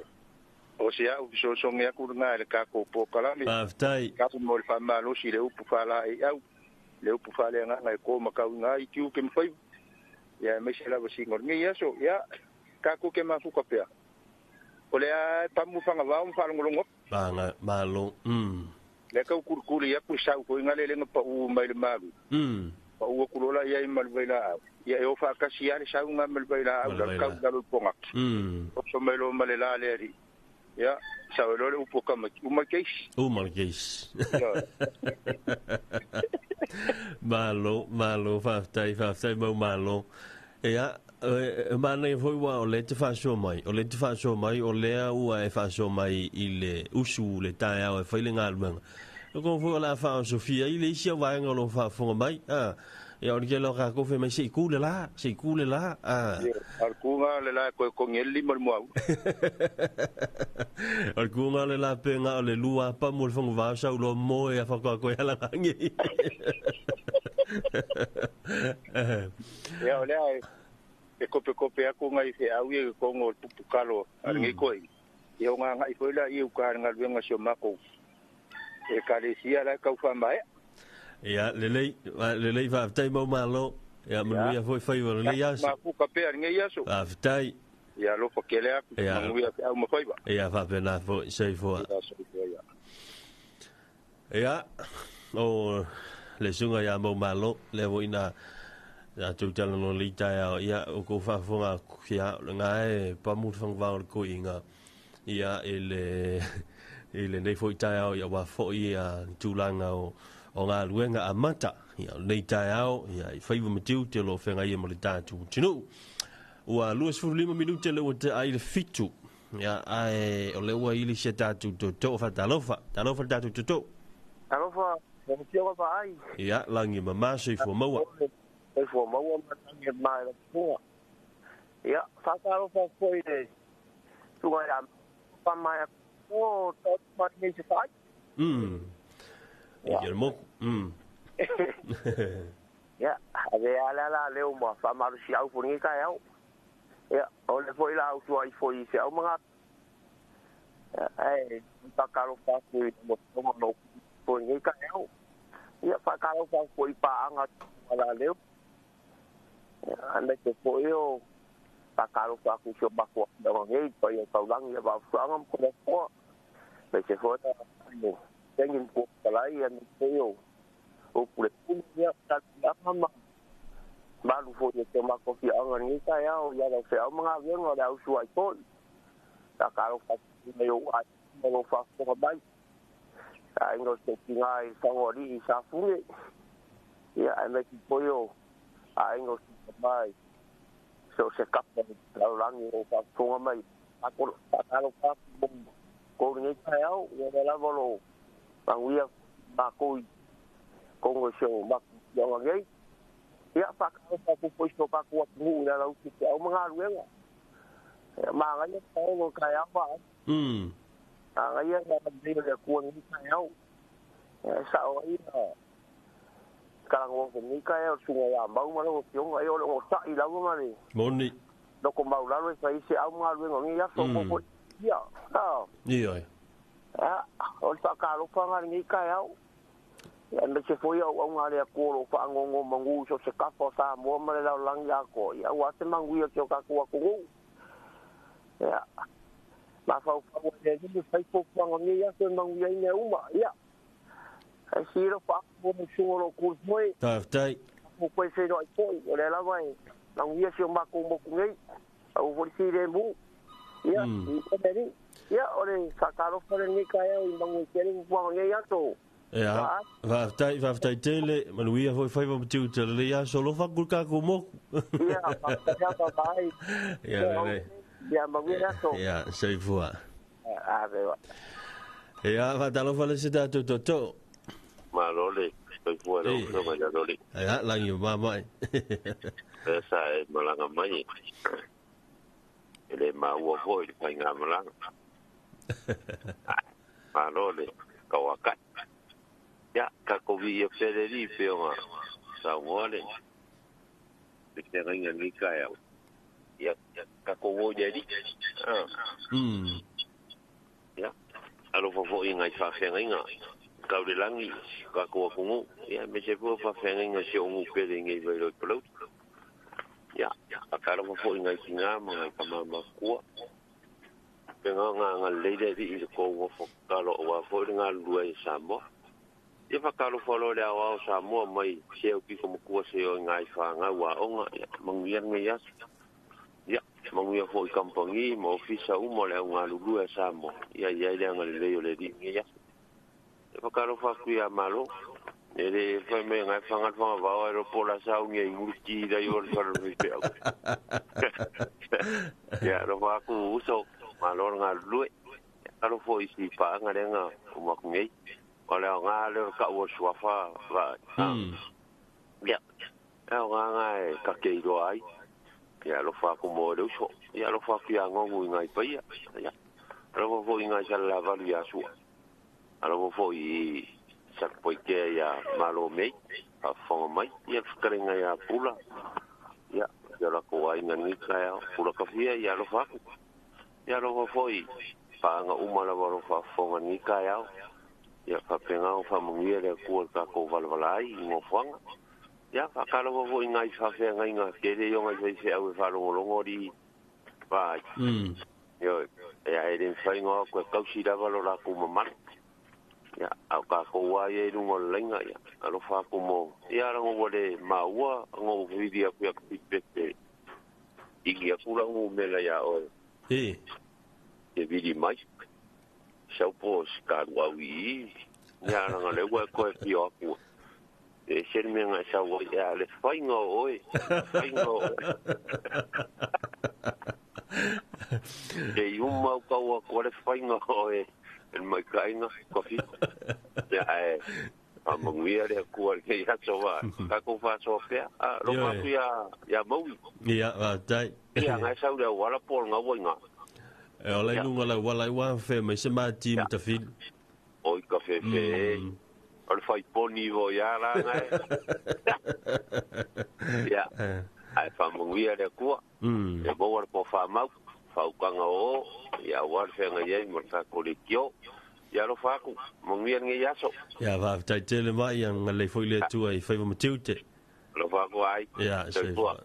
o sia u so ngia ku nga le ka ko po kala mi. Aftai. Ka mo le fa malo si le upu fa la ai au. Le upu fa le nga ngai ko ma ka nga I kiu ke mfai. Ya me se la basi ngor ngia so ya ka ku ke ma fu ka pea. O le a pamu fanga va fa ngolongo. Banga malo. Le ka kurkuri ya ku sa ko ngale le pa u mai le malu. Pa u ku lola ya mal baila. Ya o fa ka si ya le sa nga mal baila au da ka da lo ponga. O so mai lo mal la le ri. Ya sa lo le upo ka ma u ma keis. O ma keis. Malo fa tai mo malo. Ya mana foi wa o le te fa so mai o le te fa so mai o le u e fa so mai ile usu le tai o fa ile ngalmang ko fo la fa Sofia ile sia wa ngolo fa fo mai e o ke lo ka ko fe mai sei ku le la al ku nga le la ko ngeli mo mo al ku nga le la pe nga le lua pa mo fo va sa lo mo e fa ko ya la ngi ya ole ai e kope aku ngai se au ye ko ngol pupukalo ar ngi koi ye nga ngai foi la ye ka ngal venga sio mako e kalesia la ka fa mai ya le va tai mo malo ya mo ya foi le ya ma pu ka pe ar ngi ya so aftai ya lo ko kele aku mo ya au mo foi ba ya va pena fo sei fo ya o le sunga ya mo malo le voina ya tu tala no lita ya o ko fa fonga ya ngai pa mu fang va ko inga ya ele nei foi ta ya wa fo ya tu langa o nga luenga amata ya nei ta ya fai mo tiu te lo fenga ye mo lita tu tinu wa luas fu lima minuto le o te ai le fitu ya ai o le wa ili se ta tu to fa talofa ta tu to talofa mo tiu va ai ya langi mama se fo mo e fo mau ma mai la fo ya fa fa foi de tu ga ya pa mai o to pa ni se fa ya mo ya ave ala le mo fa ma si au fo ni ka ya o le foi la au foi se au ma ai pa ka lo fa foi mo no fo ni ka ya fa ka lo fa foi pa anga ala le anda ke poio pakalo fa ku so bakwa da ngai pa yo tau lang ya ba fangam ko ko le se fota no tengin ko kalai an poio o ku le ya ta mama ba lu fo ye ma ko fi ang ngai ta ya o ya da se o mga bien o da su ai ko pakalo fa me yo ai mo fa ko ba ai no se tingai sa ori sa fu ya anda ke poio ai no mai so se kapta la langi o fa fonga mai ako pakalo fa ko ni tao ya la volo banguia ba ko ngo show ba yo ngai ya pakalo fa ko so pa ko mu ya la uki o mga ruenga ma ga ni tao ka ya ba ga ya na de le ko ni tao sa o ina kala ngo ni ka e sunga ya mau malo piong ai o lo sa I la ngo mani moni no ko mau la ro sai se au ma lo ngo ya so ko ya ni ai o sa ka lo fa nga ni ka ya ya me se foi au nga le ko lo fa ngo mangu so se ka po sa mo ma le la lang ya ko ya wa se mangu ya ka ko ya ma fa fa de ni sai ko fa ngo ya se mangu ya ni uma ya siro fa mo solo kurs moi tai mo ko se no foi o le la vai na uia se ma ko mo ngai au vo si de mu ya ni ko beri ya ore sakaro for ni ka ya i mangu kere mo ngai ya to ya va tai tele manuia foi mo tiu tele ya solo fa kulka ko mo ya pa vai ya mangu ya to ya sei fua ve ya va talofa le se ta to malole tôi mua đâu không phải là loli là nhiều ba mai sai malanga mai để mà uo voi phải ngam lang Malo le kawakat. Ya, kako vi federi peonga Samoa le. Tenga ni kaya. Ya, kako wo jadi. Ya, alo fofo ingai fa fenga. Kau de langi, kako kungu. Ya, mese po fa fenga si ongu pele ngai velo pelo. Ya, akala fofo ingai singa mga kamama kuwa. Nga leide di ko wo fo kalo wa fo nga luai Samoa. Ia whakaro whalo le awao Samoa mai seo ki ko mukua seo ngai whanga wa onga manguia ngai asu. Ia, manguia fo i kampangi ma ofisa umo le ngā lulu e Samoa. Ia le ngai leo le di ngai asu. Ia whakaro whakuia malo. E le whai mea ngai whangat whanga wao ero pola sau ngai nguriki da i ori whara rui au. Ia, ro whaku uso malo ngā lulu e. Karo fo i si paanga renga umaku ngai. Ole nga le ka wo swafa va. Ya. Nga ka ke do ai. Ya lo fa ko mo do so. Ya lo fa ki anga ngu ngai pa ya. Ya. Lo fo ngai sala va lu ya su. Lo fo i sa po ke ya malo me. A fo mai ya skrenga ya pula. Ya. Ya la ko ai ngai ka ya pula ka fia ya lo fa. Ya lo fo i pa nga umala va fa fo ngai ka ya. Ya whapenga o whamungia rea kua kako valvalai i ngō whanga. Ya whakara wawo i ngai whawhenga i ngā kere i o ngai whaise au e whalongolongo ri whai. Yo, ea e ren whainga koe kausi rawalo la ku mamara. Ya, au kako wai e rungo lenga ya. Alo whako mo. Ia rango wale maua ngō whiri a kuia kupipete. Igi a kura ngō mela ya oe. E viri mai. Sau po skarwa wi ya nga le wa ko pio ku e serme nga sa wo ya le faingo oi faingo e uma ka wa ko le faingo oi el mai kainga kofi ya e amanguia le ku ke ya so wa ka ko fa so pe a lo ma ku ya mo ya dai ya nga sa le wala por nga wo nga. E o lai lunga la wala wa fe mai se ma ti ta fil. Oi ka fe. Al fai poni vo ya la ngai. Ya. Ai fa mungia de ku. E bo war po fa mau, fa ukanga o, ya war fe ngai ai mo ta kolikio. Ya lo fa ku, mungia ngai ya so. Ya va ta tele mai yang le foi le tu ai fa mo tiute. Lo fa ku ai. Ya, se fa.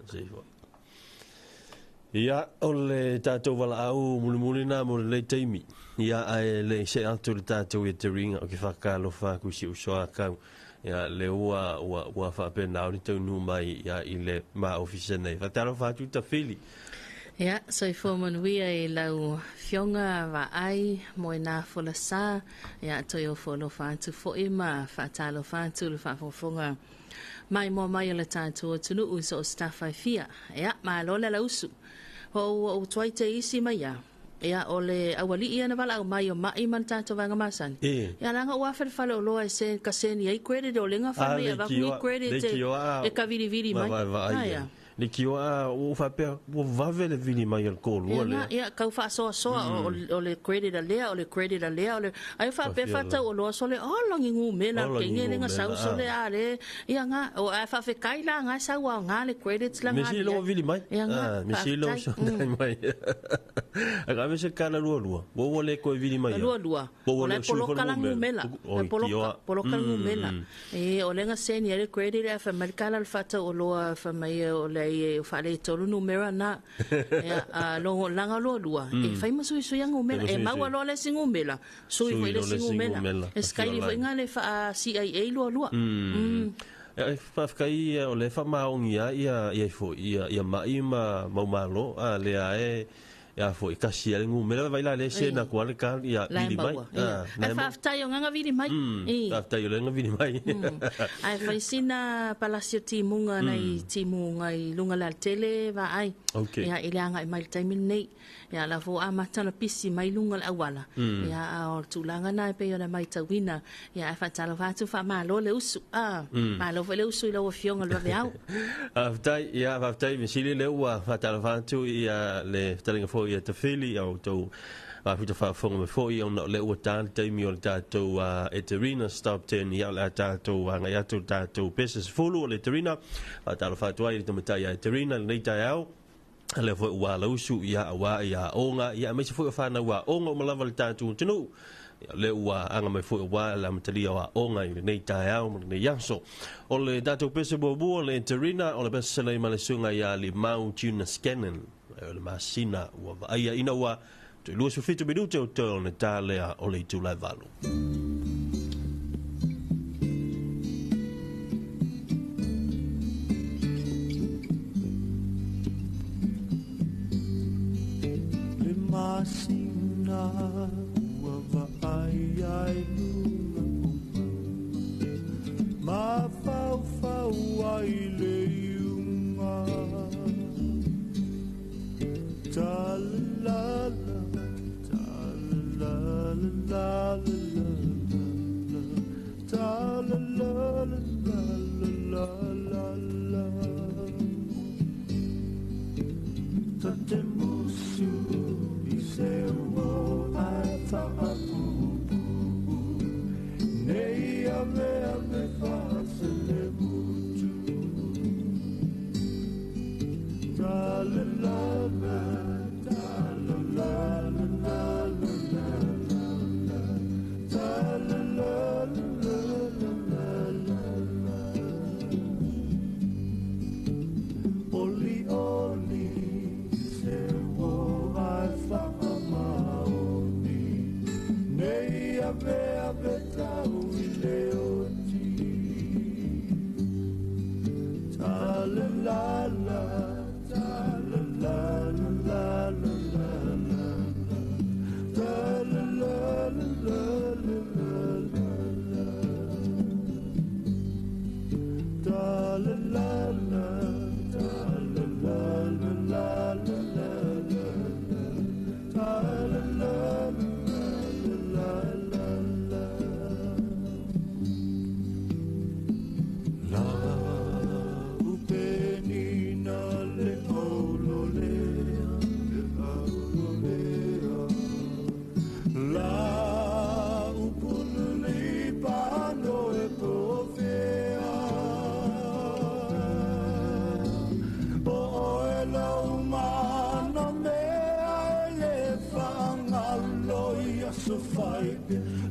Ia o le tātou wala au muli nā mo le teimi. Ia ai le se atu le tātou e te ringa o ki whakalo whaku si usoa kau. Ia le ua whapena au ni tau nu mai ia i le mā ofisa nei. Whataro whatu ta whili. Ia, so i whomanuia e lau whionga wa ai mo i nā whola sā. Ia toi o wholo whatu fo i ma whatalo whatu le whafofonga. Mai mo mai o le tātou o tunu uso o stafai fia. Ia, mai lo le lausu. O tuai te isi mai ia. Ia o le awali ia na wala au mai o mai man tātou vanga masani. Ia langa ua whare o loa e se kaseni ai credit o lenga whare ia wakungi credit e ka viri mai. Ia. Ni ki oa o whapea o wawele vini mai al kōlua lea. Ia, kau wha soa o le credit a lea, o le credit a lea, o le... Ai whapea whatau o loa sole, langi ngu mena, kenge lenga sau sole a le. Ia ngā, o ai whawhe kaila ngā sau a ngā le credits la ngā. Mesi loa vini mai. Ia ngā. Mesi loa sondai mai. A ka mese kāna lua. Wo le koe vini mai. Lua. O le poloka la ngu mela. Poloka ngu mela. E o lenga seni a le credit a whamarikala le whatau o loa whamai o le e whare tolu numera na longo langa loa lua e whai masui sui angu mela e maua loa le singu mela sui fai le singu mela e skai li fai ngā le wha CIA loa lua e whafkai o le wha maongi ia mai ma maumalo a lea ia fo ikasi ale ngu mela vai la le se na kwa le ka ia vini mai ai whaftai o nganga vini mai whaftai o le nganga vini mai ai whaisina palasio timunga nei timunga i lunga la tele va ai ia ile anga i mai taimin nei ia la fo amatana pisi mai lunga la awala ia o tulanga na pe ona mai tawina ia fa talo fatu fa malo le usu malo le usu i lo fionga lo veau whaftai misili le ua fa talo fatu ia le talinga fo ia te whili au tau a puta whaafonga me fōi o na le ua tāli teimi o le tātou e Terina stop ten i au le tātou ngai atu tātou pesa sefulu o le Terina a tālo whātua i le tamatai a Terina le nei tai au a le fōi ua lausu i a awa i a onga i a meisa fōi o whāna ua onga o malawa le tātou tinu le ua anga mai fo wa la matalia wa onga i nei tai au mo nei yaso o le dato pese bo le Terina o le pese le malesunga ya le mau tuna scannen le masina wa ai ina wa tu lu su fitu minuto o to le tale o le tu la valo le masina ai luna ma fau ai le iunga ta la la la ta la ta te musu i se wo ai ta Nei ave face le mutu Ta la la la Ta la la la la Ta la la la Oli oli se wo ai fa maoni Nei ave tau la la ta la la la la ta la la ta la la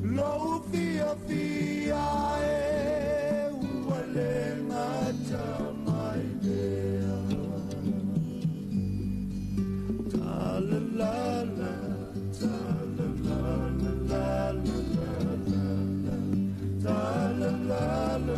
Lo fia e uale ngata mai dea Ta la la la Ta la la la la Ta la la la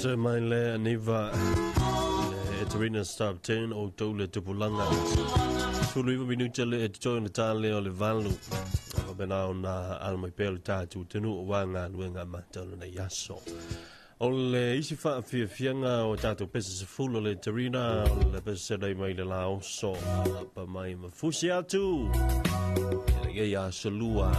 se mai le niva le Terina Stop 10 o tole tupulanga. Tulu minuta le join tale o le valu. Bena ona almai pelu tatu tenu wanga luenga matalo na yaso. O le isi fa fianga o tatu pesa se fulo le Terina o le pesa dai mai le lao so pa mai mafusi atu. Le ya solua.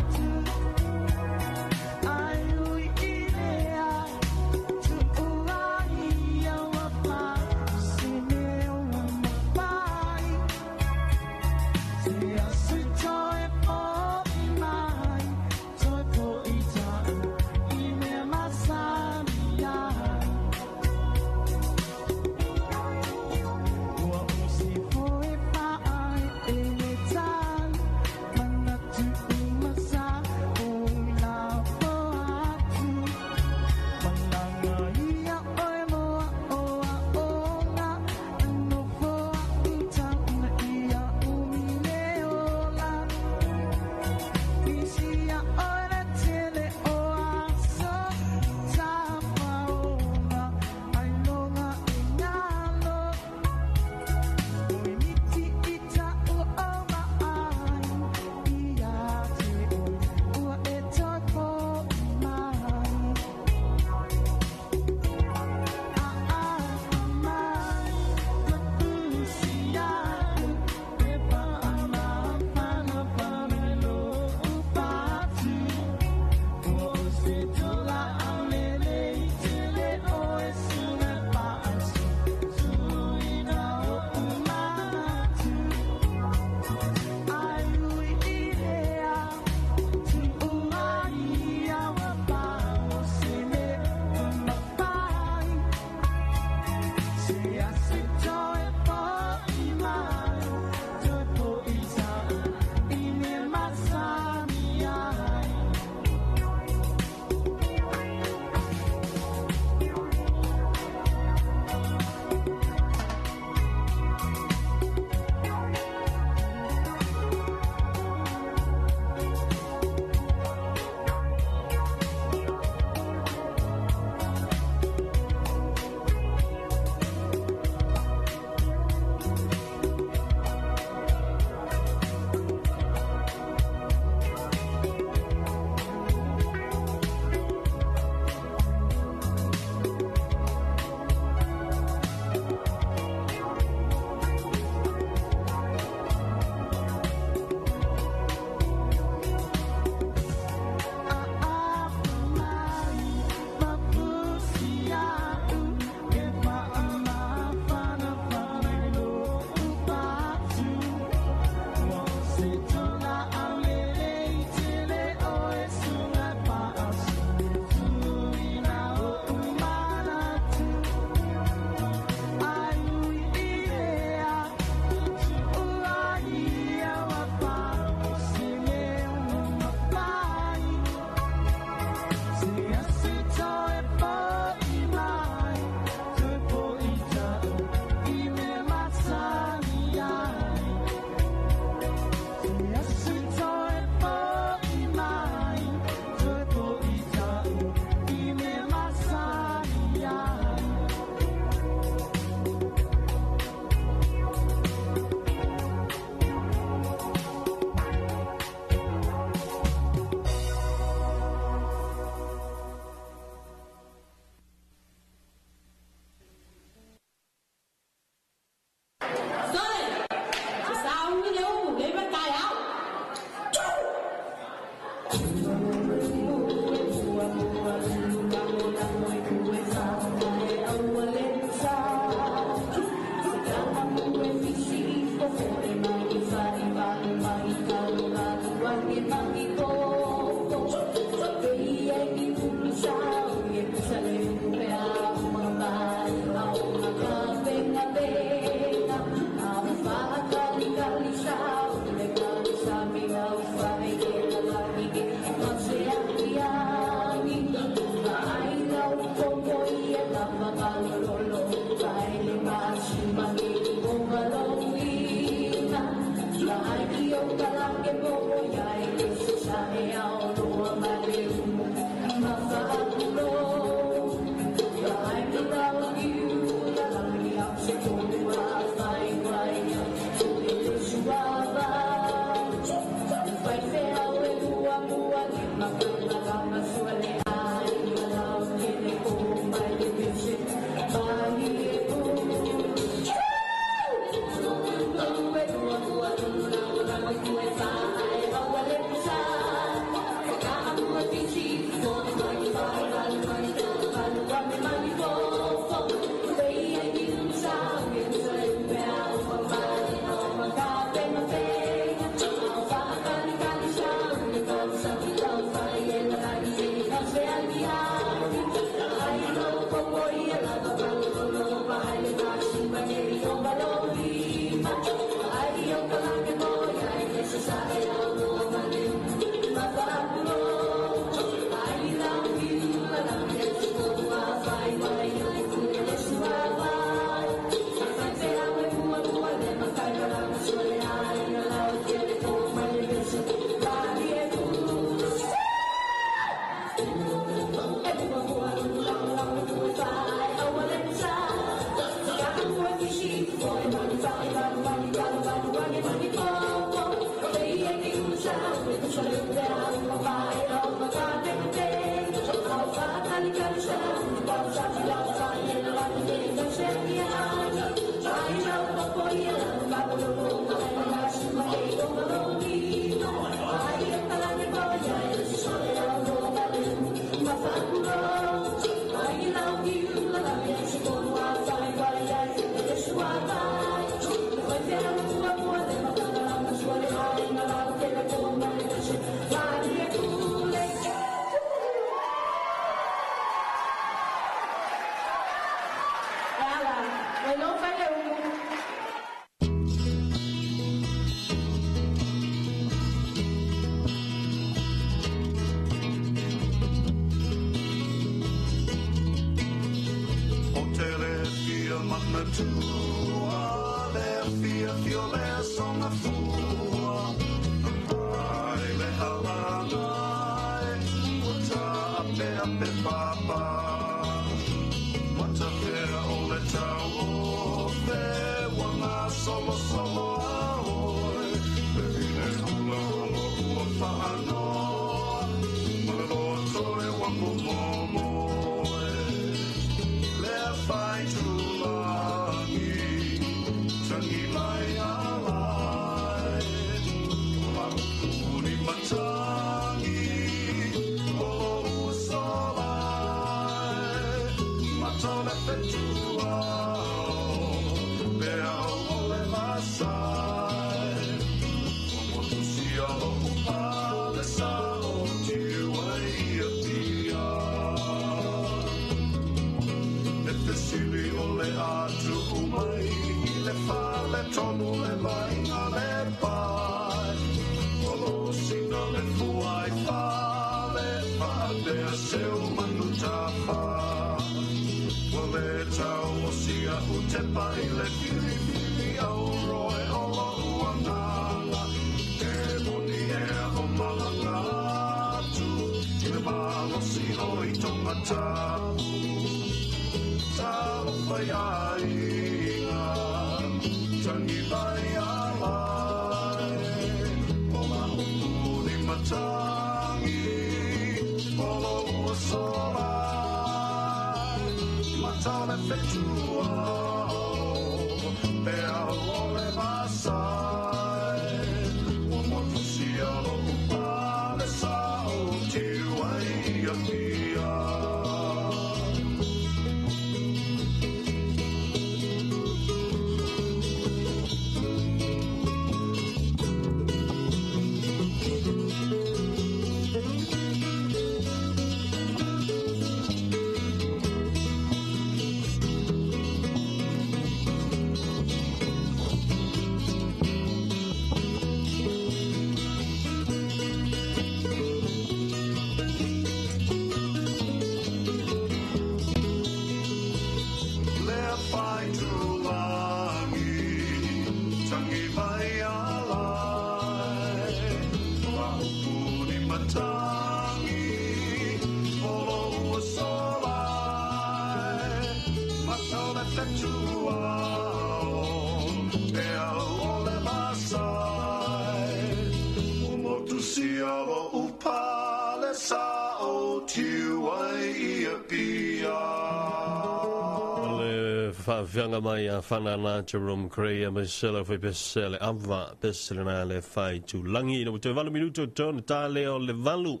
Fianga mai a whanana Jerome Crea Marcelo foi pesele ava pesele na le fai tu langi no te valu minuto ton ta leo le valu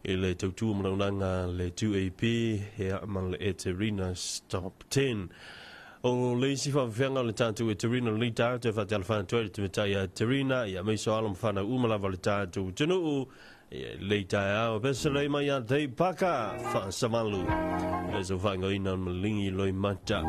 e le tautu manaunanga le 2AP he amang le Eterina Stop 10 o le si fa fianga le tatu Eterina le tatu fa te alfan tu te metai Eterina ia mai so alam fana umala le tatu tenu le taia o pesele mai a te paka fa samalu e so fa ngoina malingi loi mata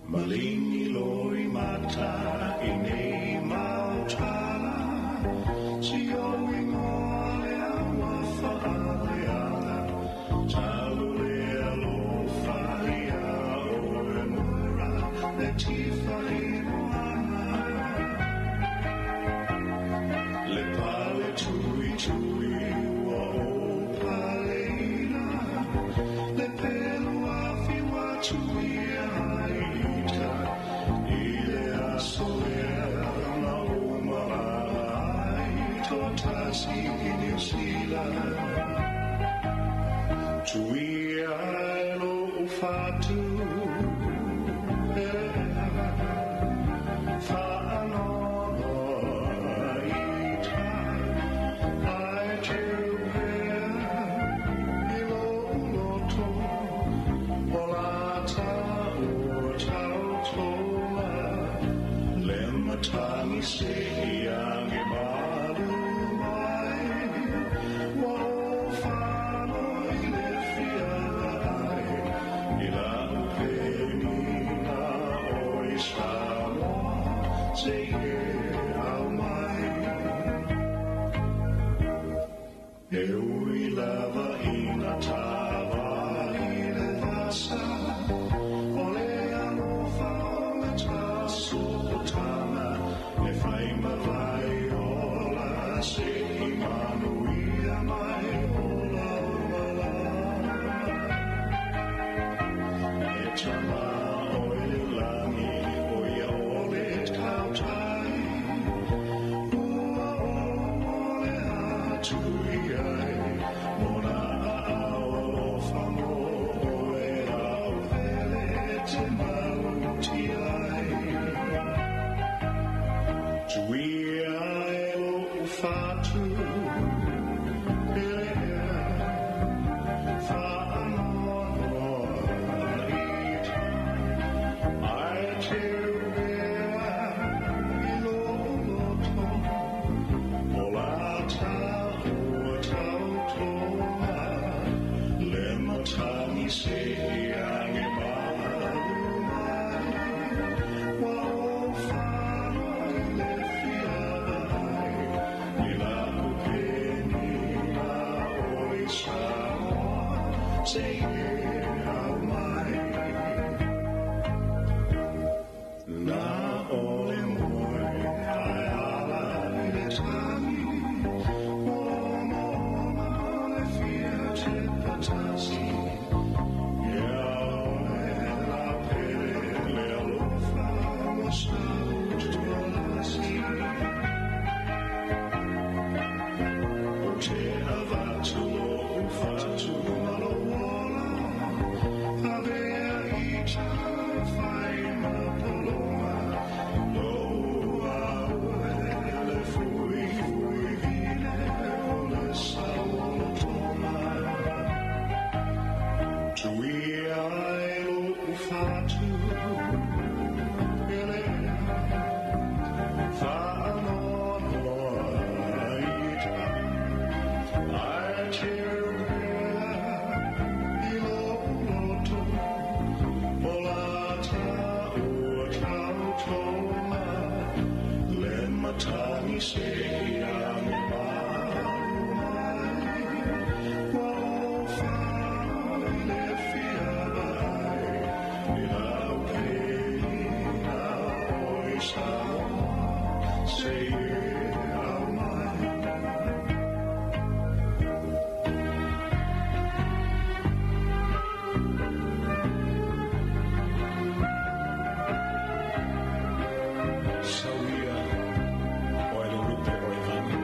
Malingi loi mata Tasi i New Zealand. Tui aelo ufatu whaanono ita ai te upea I lo loto o la ta o tau tola le matangi se I ange malu mai wa o whano I le whiara ai I la upenina o I Samoa se e au mai e ui lava ina tawa I le vasa o le alofa o le tasu o tama e whai mawai o la se I manuia mai o la wala e tama o le langi o ia o le tautai ua o le atu I ai mona a o whamo o e au vele te mauti ai tui ai o ufatu pelea whaanono ita ai te rea I lo loto o la ta ua tau toa le matangi se I ange malu mai wa o whano I le whiara ai I la upenina o I Samoa se e au mai na ole moe ai ala I le tangi o moma le fia te patasi ia ole la pele le alofa o sau tualasi o te avatu o ufatu malowola avea ita whai mapoloma loa le fui vile o le saulo toma tui ai o ufatu pelea whaanono ita ai te rea I lo loto o la ta ua tau toa le matangi se I ange malu mai wa o whano I le whiara ai I la upenina o I Samoa se e au mai Sauia o ele rupe o e vani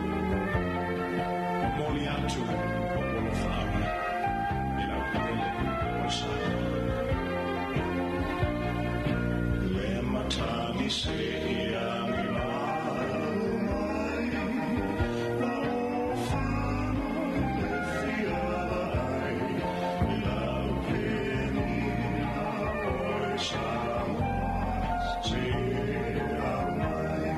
moli atu o ono whaami I la upele o sa le matangi se I ange malu mai wa o whano I le whiara ai I la upenina o I Samoa se e au mai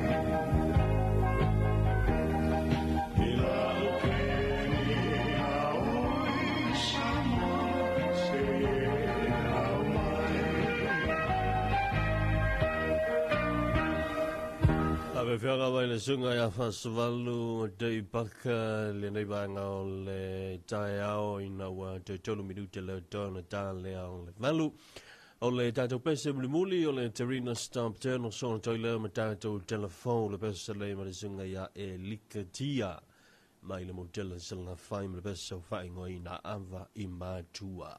I la upenina o I Samoa se e au mai Ave whianga mai le sunga ia whasavalu dei baka le nei vanga o le tae ao I na ua te tolu minute le tona tā le ao le valu o le tātou pese muli o le Terina Stamp Tērno sona toile ma tātou telefon le pese le ma le sunga ia e likatia mai le modela sila whai ma le pese au whai ngoi na ava I mātua.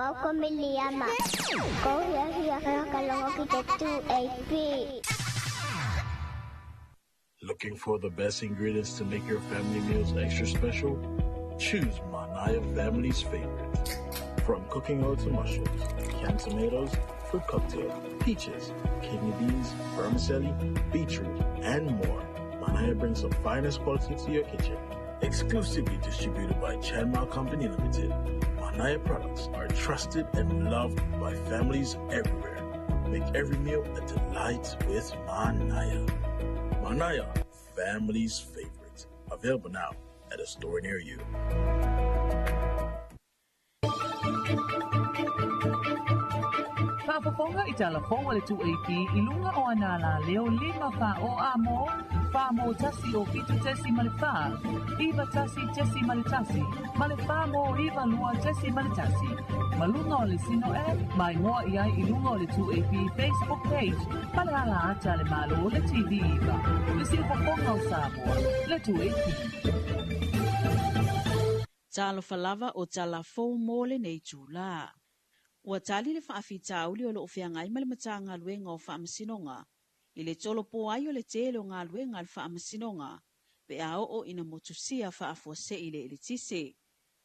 Wauka miliama. Ko hia kalongo kita 2AP. Looking for the best ingredients to make your family meals extra special? Choose Manaya Family's Favorite. From cooking oil to mushrooms, canned tomatoes, fruit cocktail, peaches, kidney beans, vermicelli, beetroot, and more. Manaya brings the finest quality to your kitchen. Exclusively distributed by Chanmal Company Limited, Manaya products are trusted and loved by families everywhere. Make every meal a delight with Manaya. Manaya, family's favorite. Available now at a store near you. Whaafafonga I Talofa le 2AP I lunga o anala leo 5 wha o amo, wha mo tasi o fitu tesi male wha, iwa tasi tesi male tasi, male wha mo iwa lua tesi male tasi. Malunga o le sino mai ngoa I lunga o le 2AP Facebook page, pale ala ata le malo o le TV iwa, le silfafonga o Samoa, le 2AP. Talofa lava o Talofa mole nei tula. Ua tali le whaafitauli o lo ofeangai ma le matanga luenga o whaamasinonga. I le tolo po ai o le tele o ngā luenga le whaamasinonga. Pe a o ina motusia whaafose I le tise.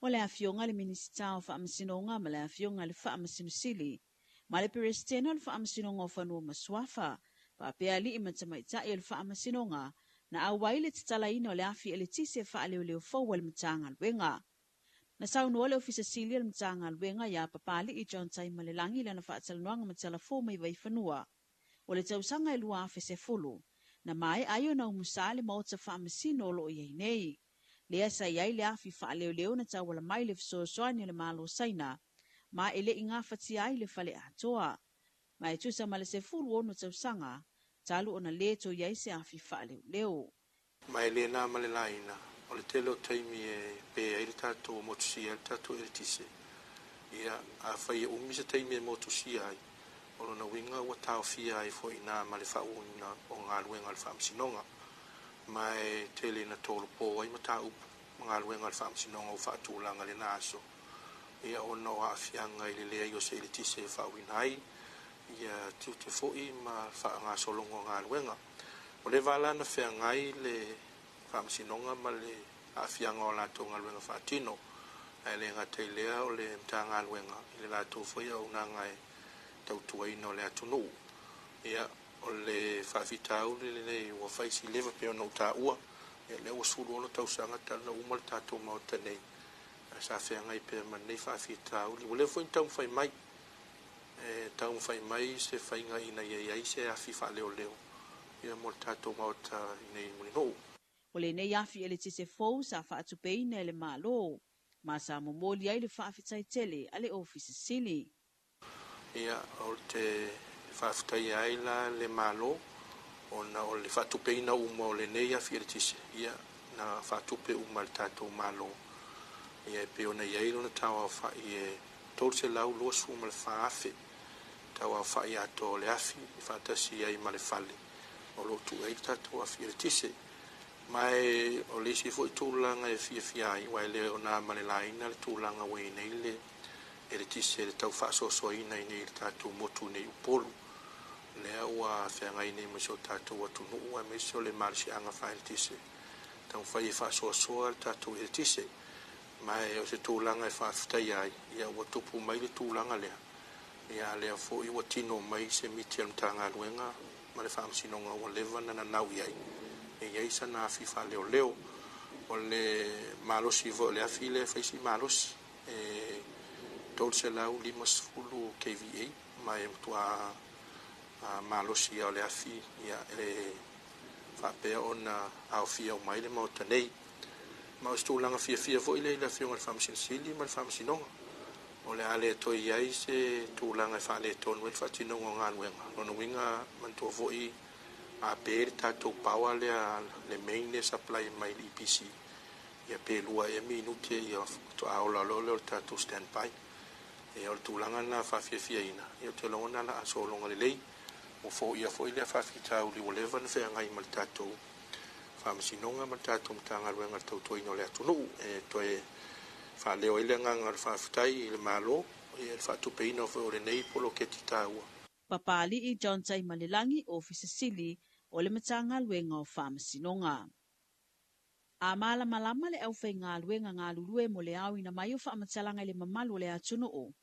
O le afionga le minisita o whaamasinonga ma le afionga le whaamasinusili. Ma le perestena le whaamasinonga o whanua maswafa. Pa pea li imatamaita I le whaamasinonga. Na awai le titalaina o le afi le tise whaaleo fau le matanga luenga. Na saunua le ofisa Silia le mtanga luenga ya papali I John Taima le langi le na whaatalanuanga ma Talofa mai vai whanua. O le tausanga lua afese fulu. Na mai ayo na umusale maota whaamasino lo I nei. Le asa iai le afi whaaleo na tawala mai le fisosoani le malo saina. Ma ele inga fati ai le fale atoa. Ma e tusa ma le se fulu ono tausanga. Talu ona le to iai se afi whaaleo. Ma ele na ma le laina. O le telo taimi e pe ai le tatou motusia, le tatou e tise. Ia a whai umi se taimi e motusia ai. O lona winga ua tau fia ai fo ina ma le whauna o ngā luenga le whaamsinonga. Ma e tele na tolo po ai ma tau ngā luenga le whaamsinonga o whaatulanga le naso. Ia ona o haafianga I le lea I o se le tise e whauina ai. Ia tiu te foi ma wha ngā solongo ngā luenga. O le vala na whea ngai le whaamasinonga ma le afianga o lātou ngā luenga whaatino. Ai le ngā teilea o le mta ngā luenga. I le lātou whaia o nā ngai tautuaina o le atunu. Ia o le whaafitau le ua whaisi lewa pe o nau tā ua. Ia le ua suru ono tausanga tana uma le tātou mauta nei. Sa whea ngai pe ma nei whaafitau. Ua le fwin tau mwhai mai. Tau mwhai mai se whainga ina iai se afi wha leo. Ia mo le tātou mauta nei mulino. O le nei afi ele tise fou sa whaatupeina ele malo. Ma sa momoli ai le whaafitai tele ale ofisi Sili. Ia o te whaafitai ai la le malo. O le whaatupeina uma o le nei afi ele tise. Ia na whaatupe uma le tātou malo. Ia e pe ona iai lona tawa whai e tolu se lau loa su ma le whaafe. Tawa whai ato le afi. Whaatasi ai ma le whale. O lo tu ai tātou afi ele tise. Mai o le si fo tūlanga e fia ai wai le ona malelaina le tūlanga wei nei le e le tise le tau whaasosoina I nei le tātou motu nei upolu lea ua whengai nei masio tātou atu nuu a mesio le marisi anga whae le tise tau whai e whaasosoa le tātou e le tise mai o se tūlanga e whaafitai ai ia ua tupu mai le tūlanga lea ia lea fo I ua tino mai se miti al mtanga luenga ma le whaamsinonga ua lewa na nau iai e isa na afi fa leo o le malosi vo le afi le faisi malos e tol se lau limas fulu KVA mai tua malosi o le afi ia e fa pe ona au fia o mai le mota nei ma stu langa fia vo ile la fia o famsin sili ma famsin no o le ale to ia se tu langa fa le ton wel fa tino ngan wenga no winga man to vo I a per tatou paua le main supply mai EPC ia pe lua e minute ia to aula lo tatou standby e o tulanga na fafia ina ia te lona na so longa le lei o fo ia fo ile fafita uli o levan fe ngai mal tatou famasinonga mal tatou tanga luenga tatou ino le atunu e to e fa leo ile nganga fafitai le malo ia le faatupeina o fe o lenei poloketi tāua. Papali I John Tai Malilangi o Fisasili o le matanga luenga o whamasinonga. A mala malama le au whai ngā luenga ngā lulue mo le au ina mai o whamatalanga le mamalu le atunu o.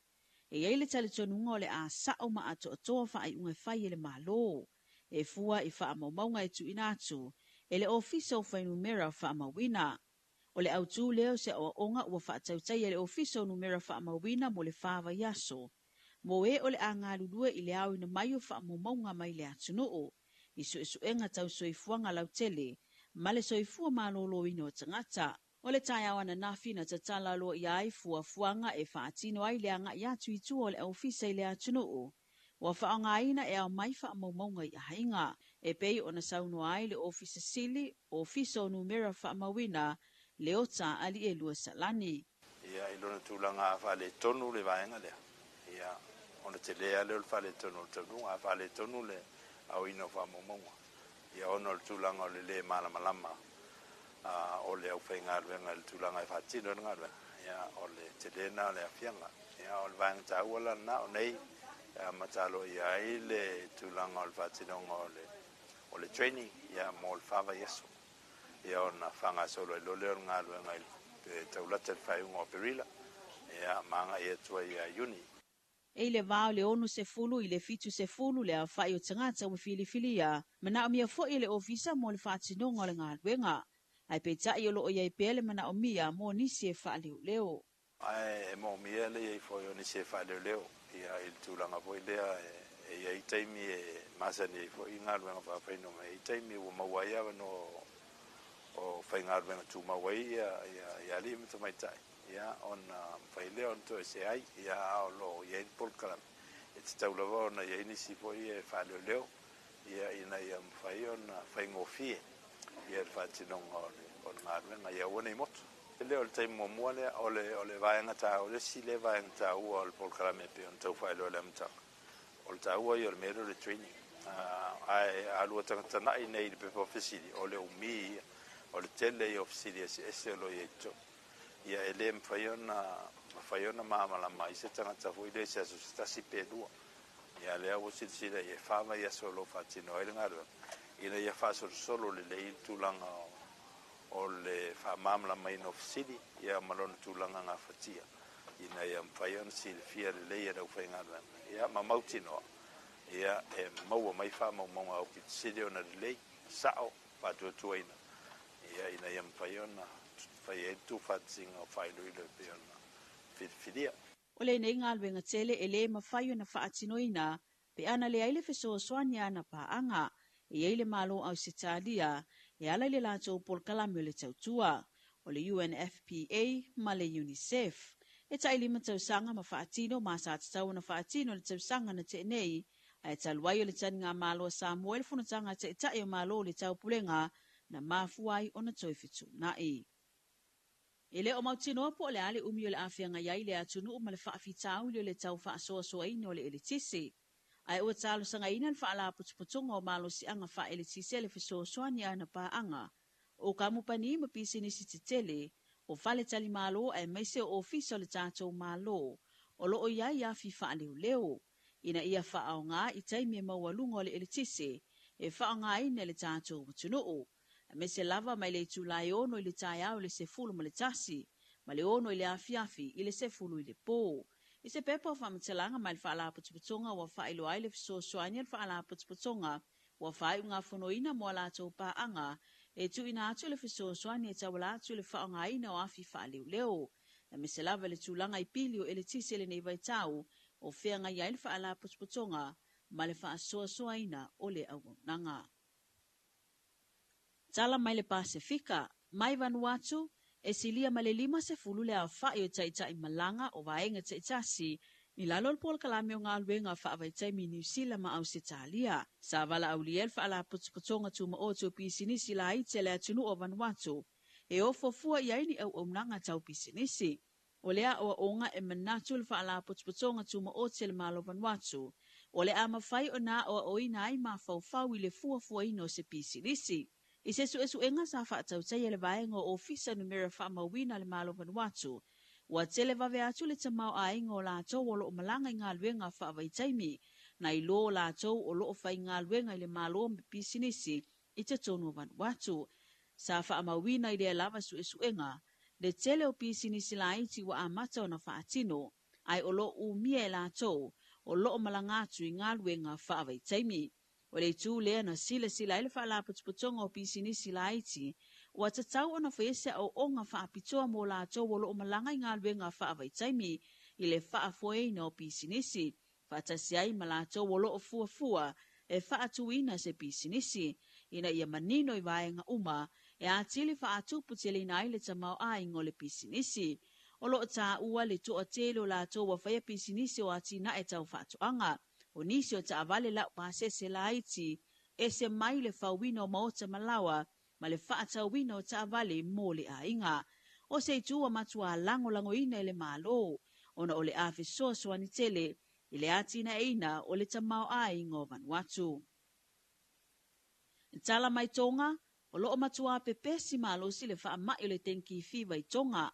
E ei le tale tonunga o le a sao ma ato atoa wha ai unge whai le malo. E fua I wha amaumaunga e tu inatu. E le ofisa o whai numera wha amawina. O le au tū leo se o onga ua wha atautai e le ofisa o numera wha amawina mo le whaava yaso. Mo e o le a ngā lulue I le au ina mai o wha amaumaunga mai le atunu o. I su enga tau soifuanga lau tele. Ma le soifua malolo ino tangata. O le tai awana nafi na tatala lo I ai fuanga e whaatino ai le anga I atu I tua o le ofisa I le atunu o. Wa whaanga ina e au mai wha amaumaunga I hainga. E pei o na sauno ai le ofisa sili, ofisa o numera wha amawina, le ota ali e lua salani. Ia I lona tūlanga a whale tonu le vaenga lea. Ia ona te lea leo le whale tonu tonu, a whale tonu le au ino wha maumaunga. Ia ona le tūlanga o le malama o le au whainga ruenga le tūlanga I whaatino ngā ruenga. Ia o le te lena le awhianga. Ia o le vaenga tā uala na o nei, matalo ia I le tūlanga o le whaatino o le training, ia mo le whaava yeso. Ia ona whanga solo I loleo ngā ruenga I taulata le whaiunga o Perila. Ia maanga ia tua ia uni. E le vao le onu se fulu I le fitu se fulu le a whai o tangata o Filifilia, mana o mia fo I le ofisa mo le whaatinonga o le ngā ruenga. Ai peita I olo o iai pele mana o mia mo nisi e wha leo. Ai mo mia le iai fo o nisi e wha leo. Ia I tūlanga po I lea e iai taimi e masani fo I ngā ruenga whawhaino me. I taimi ua mawai awa no o whai ngā ruenga tū mawai ia li mita mai tai. Ia on whai leo on to e se ai ia ao lo iai polkaram. E te taulawa ona iai nisi fo I e wha leo. Ia ina ia mwhai on whai ngofie. Ia whaatinonga o ngā ruenga ia ua nei motu. E leo le taimu mua lea o le vaenga tā o le si le vaenga tā ua o le polkarame pe on tau whai leo le amtanga. O le tā ua I o le mero le training. Ai alua tangatana I nei le pepe ofisiri o le umi o le tele I ofisiri ese o lo I eto. Ia e le mwhaiona maamalama I se tangata fo I le se aso se tasi pe lua. Ia lea ua sila I e whaama I aso lo whaatino ai le ngā ruenga. Ina ia whaasolo le lei tūlanga o le whaamamla mai no ofisiri, ia malona tūlanga ngā whatia. Ina ia mwhaiona si le fia le lei e rau whai ngā ruenga. Ia mamautinoa, ia e maua mai whaamaumaunga au ki tisiri ona le lei, sao, whātua ina. Ia ina ia mwhaiona, whai e tu whaatsinga o whailuilo pe ona whiria. O le nei ngā luenga tele e le mawhaiona whaatinoina, pe ana le aile whesoa soani ana paanga, e eile malo au se tālia, e ala le lātou polkalami o le tautua, o le UNFPA ma le UNICEF. E tai lima tausanga ma whaatino ma sa tatau na whaatino le tausanga na te nei, a e taluai o le tani ngā malo a Samoa le funatanga te tai o malo le taupulenga na mafuai o na toifitu nai. E le o mautinoa po le ale umi o le awhianga iai le atunu o ma le whaafitau le tau whaasoa soa ino o le elitisi. Ai ua talo sanga ina fa ala putuputunga o malo si anga fa ele tise le fiso soani ana pa anga. O kamupani ma pisi nisi titele, o fale tali malo ai maise o ofisa le tatou malo, o lo o iai a fi fa leo. Ina ia fa au ngā i taimi e maualunga o le ele tise, e fa au ngā ina le tatou mutunoo. A mese lava mai le tulai ono i le tai au le se fulu ma le tasi, ma le ono i le afiafi i le se fulu i le po. I se pepa o whamatalanga mai le whaala putuputonga wa whailo ai le fisosoania le whaala putuputonga wa whai unga whanoina mo la tau paanga e tu ina atu le fisosoania e tawala atu le whaonga ina o afi whaaleu leo. Na mese lava le tūlanga i pili o ele tise le nei vai tau o whianga iai le whaala putuputonga ma le whaasoasoaina o le au nanga. Tala mai le Pasifika, mai Vanuatu, e silia ma le 50 le a whai o taitai malanga o vaenga taitasi, ni lalo le pola kalame o ngā luenga whaavaitai mi New Zealand ma Ausitalia. Sa vala au liel whaala putuputonga tuma o tau pisinisi la ite le atunu o Vanuatu, e o fofua iai ni au nanga tau pisinisi. O lea o onga e manatu le whaala putuputonga tuma o te le malo Vanuatu, o le ama whai o na o ina ai ma fau i le fuafua ino se pisinisi. I se su enga sa whaatau tai ele vaenga o ofisa numera whaamawina le malo Vanuatu, Ua tele vave atu le tamau a inga o lātou o loo malanga i ngā luenga whaavai taimi, na i lo lātou o loo whai ngā luenga i le mālo me pisinisi i te tonu Vanuatu. Sa whaamawina i le lava su e suenga, le tele o pisinisi la iti wa amata o na whaatino, ai o loo umia e lātou o loo malanga atu i ngā luenga whaavai taimi. O le tū lea na sila ele whaala putuputonga o pisinisi la iti, ua tatau ona whaese au onga whaapitoa mō lātou o loo malanga i ngā luenga whaavai taimi i le whaafoeina o pisinisi. Whaatasi ai ma lātou o loo fuafua e whaatuina se pisinisi, ina ia manino i vaenga uma e atili whaatupu te le nai le tamau ai ngō le pisinisi. O loo tā ua le toa telo lātou wa whaia pisinisi o atina e tau whaatuanga. O nisi o ta avale lau pasese la iti, e se mai le whauwina o maota malawa, ma le whaatauwina o ta avale mō le a inga. O se tua matua lango ina ele malo, ona o le afe soa ni tele, ile atina eina o le tamau ai ngō Vanuatu. Tala mai tonga, o loo matua pepesi malo si le wha mai o le tenki fiwa i tonga,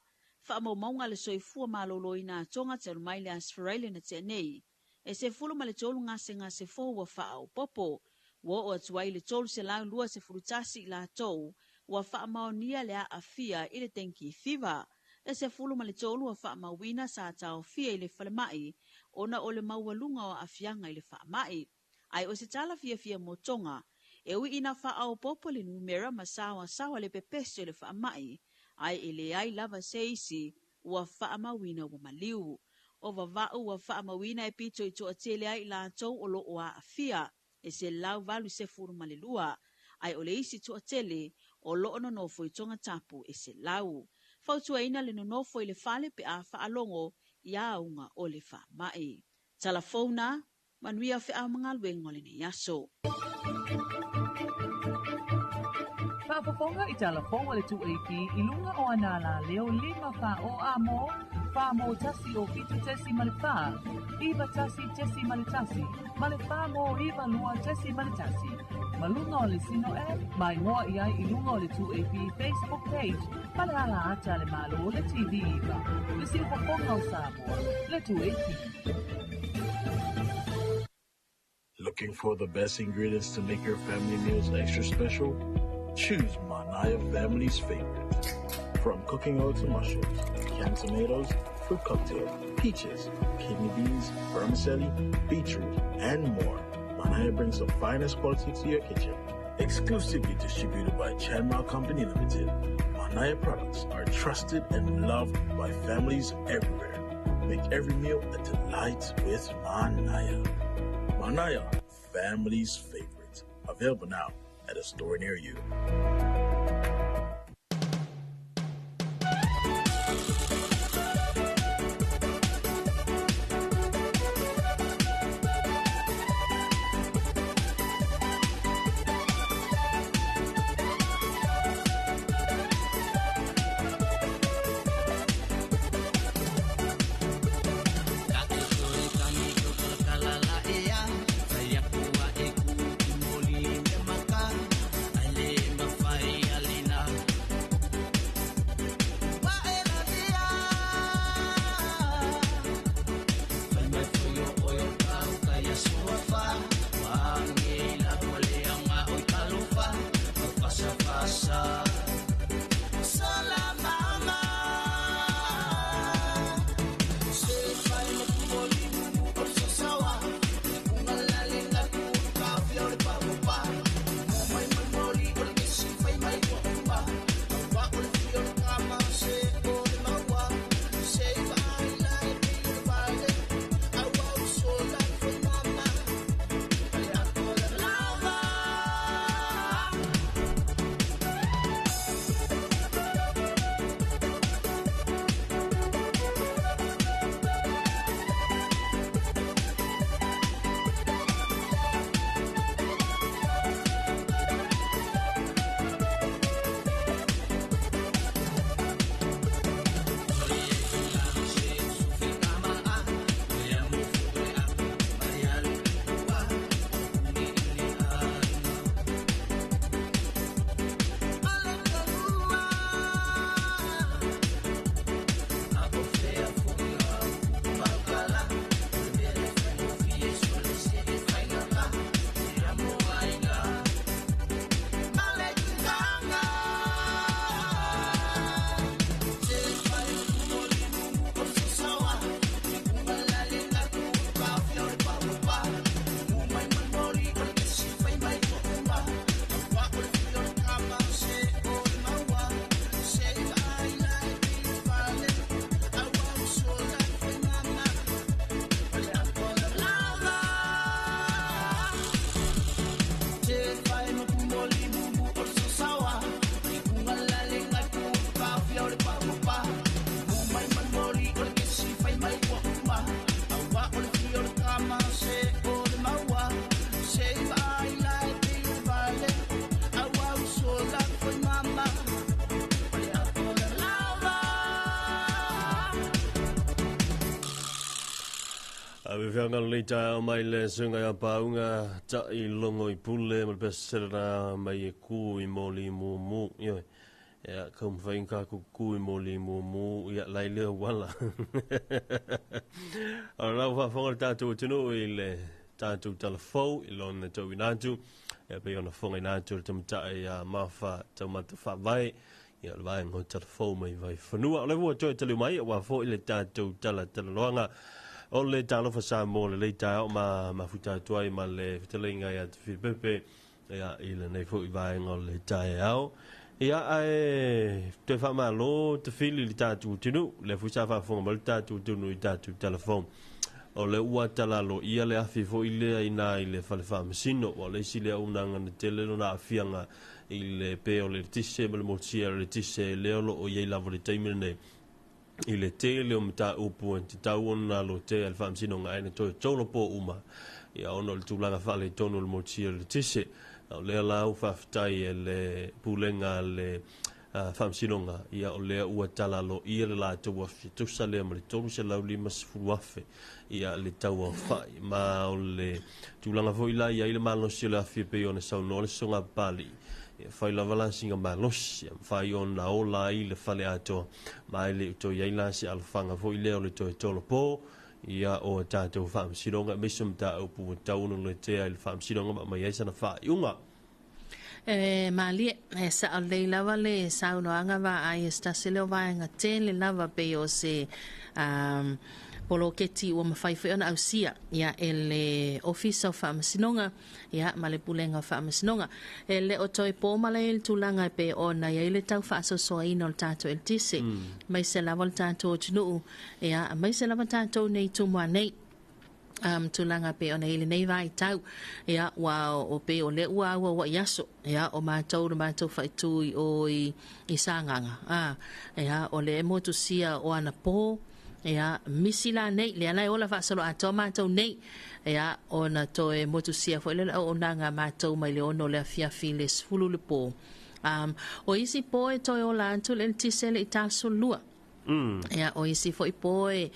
wha maunga le soifua malo loina tonga te mai le asfaraile na te nei, e se fulu ma le tolu ngase fō wa wha au popo, wa o atuai le tolu se lau lua se furutasi i la tou, wa wha maonia le a fia i le tenki fiwa, e se fulu ma le tolu wa wha mawina sa tau fia i le whalemai, ona o le maualunga o afianga i le wha mai. Ai o se tala fia mo tonga, e ui ina wha au popo le numera ma sawa le pepese le wha mai, ai ele ai lava se isi, wa wha mawina wa maliu. O vavau wa wha mawina e pito i toa tele ai la tou o lo o a afia, e se lau valu se furu malelua, ai o le isi toa tele o lo ono nofo i tonga tapu e se lau. Fautua ina le nonofo i le fale pe a wha alongo i aunga o le wha mai. Talafona, manuia whi a mga luengo le ni aso. Whaapaponga i Talofa le 2AP i lunga o anala leo 5 wha o amo, wha mo tasi o fitu tesi malipā, iwa tasi tesi malitasi, malipā mo iwa lua tesi malitasi. Malunga o le sino e, mai hoa i ai i lunga o le 2AP Facebook page, pale ala ata le malo le TV iwa, le si upaponga o Samoa, le 2AP. Looking for the best ingredients to make your family meals extra special? Choose Manaya Family's Favorite. From cooking oil to mushrooms, canned tomatoes, fruit cocktail, peaches, kidney beans, vermicelli, beetroot, and more. Manaya brings the finest quality to your kitchen. Exclusively distributed by Chanmal Company Limited, Manaya products are trusted and loved by families everywhere. Make every meal a delight with Manaya. Manaya, Family's Favorite. Available now at a store near you. Fight. we whanga le tai mai le sunga ya paunga ta I longo I pule ma pesera mai e ku I moli mu yo ya kom whainga ku I moli mu ya lai lea wala a rau whawhonga tātou tino I le tātou talafou I lona tau inatu ya pe ona whonga inatu tamata ya mawha taumata whawai ya le vai ngoi talafou mai vai whanua o le wua toi talu mai wa fo I le tātou talaloanga o le Talofa Samoa le tai o ma futa tuai ma le fitalinga ya te whipepe ya I le nei fo I vai ngol le tai au ia ai te whamalo te whili li tātou tinu le fusa whafonga ma le tātou tinu I tātou telefon o le ua talalo ia le afi fo I lea ina I le whale whamasino o le isi le unanga na te lelo na afianga I le pe o le tise ma le motia le tise leolo o iei lavo le taimina nei I le te leo mta upu en te tau ona lo te al whamsino nga aina toi tolo po uma ia ono le tūlanga whale tono le motia le tise o lea lau whaftai e le pulenga le whamsino nga ia o lea ua talalo ia le la tau afi tusa lea ma le tolu se lau lima sifuru afe ia le tau a whai ma o le tūlanga foila ia I le malo si le afi pe ona sau no le songa pali fai la valansinga malos fai ona ola I le fale ato mai le to yaila si alfanga fo I leo le to tolo po ia o tato fam sironga misum ta upu taunu le te il fam sironga ma yesa na fa unga mali sa le lava le sa no anga va ai sta se le va nga te le lava pe o se polo keti o mawhaiwhai ona ausia ia ele office of Whamasinonga ia ma le pulenga Whamasinonga ele o toi pō male il tūlanga pe ona ia ele tau whaasosoa ina o tātou el tise mai se lava o tātou tunu ia mai se lava tātou nei tumua nei tūlanga pe ona ele nei vai tau ia wa o pe o le ua wa yaso ia o mātou whaitui o I sānganga ia o le motu sia o ana pō ia misila nei le ala ola fa solo ato matou nei ia ona toe motu sia fo le ona nga matou mai le ono le afia files fulu le po o isi po e toe ola antu le tisele ita solua ia o isi fo po e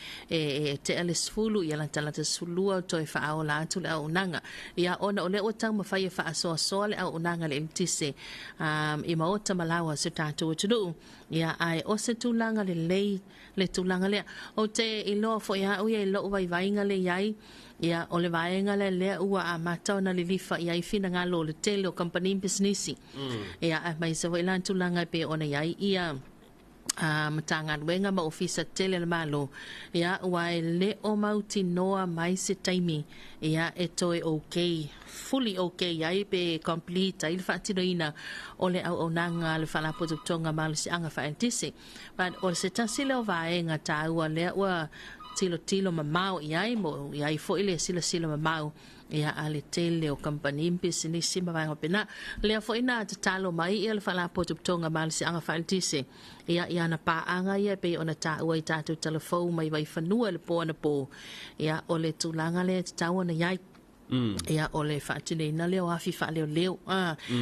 te ale fulu ia la tala te solua toe fa ola antu le onanga ia ona ole o tang mafai fa so so le onanga le tise I maota malawa se tatu tu ia ai o se tulanga le tulanga le o te ilo fo ia o ia lo vai vainga le iai ia o le vainga le ua a mata na le lifa ia I fina ngalo le tele o company business ia mai se vai lan tulanga pe ona iai ia matanga wenga ma ofisa tele le malo ia wai le o mauti noa mai se taimi ia e toi okay fully okay ia pe complete il fatinoina o le au onanga le fala pototonga mal si anga fa entisi but o se tasile o vaenga ta ua le ua tilo mamau ia mo ia fo ile sila mamau ia ale tele o company business ma vai pena le fo ina te talo mai ia le fala pototonga mal si anga fa entisi ia na pa anga ia pe ona ta ua I tātou telefou mai vai whanua le po ana po ia o le tūlanga le te tau ana iai ia o le whaatine na leo afi wha leo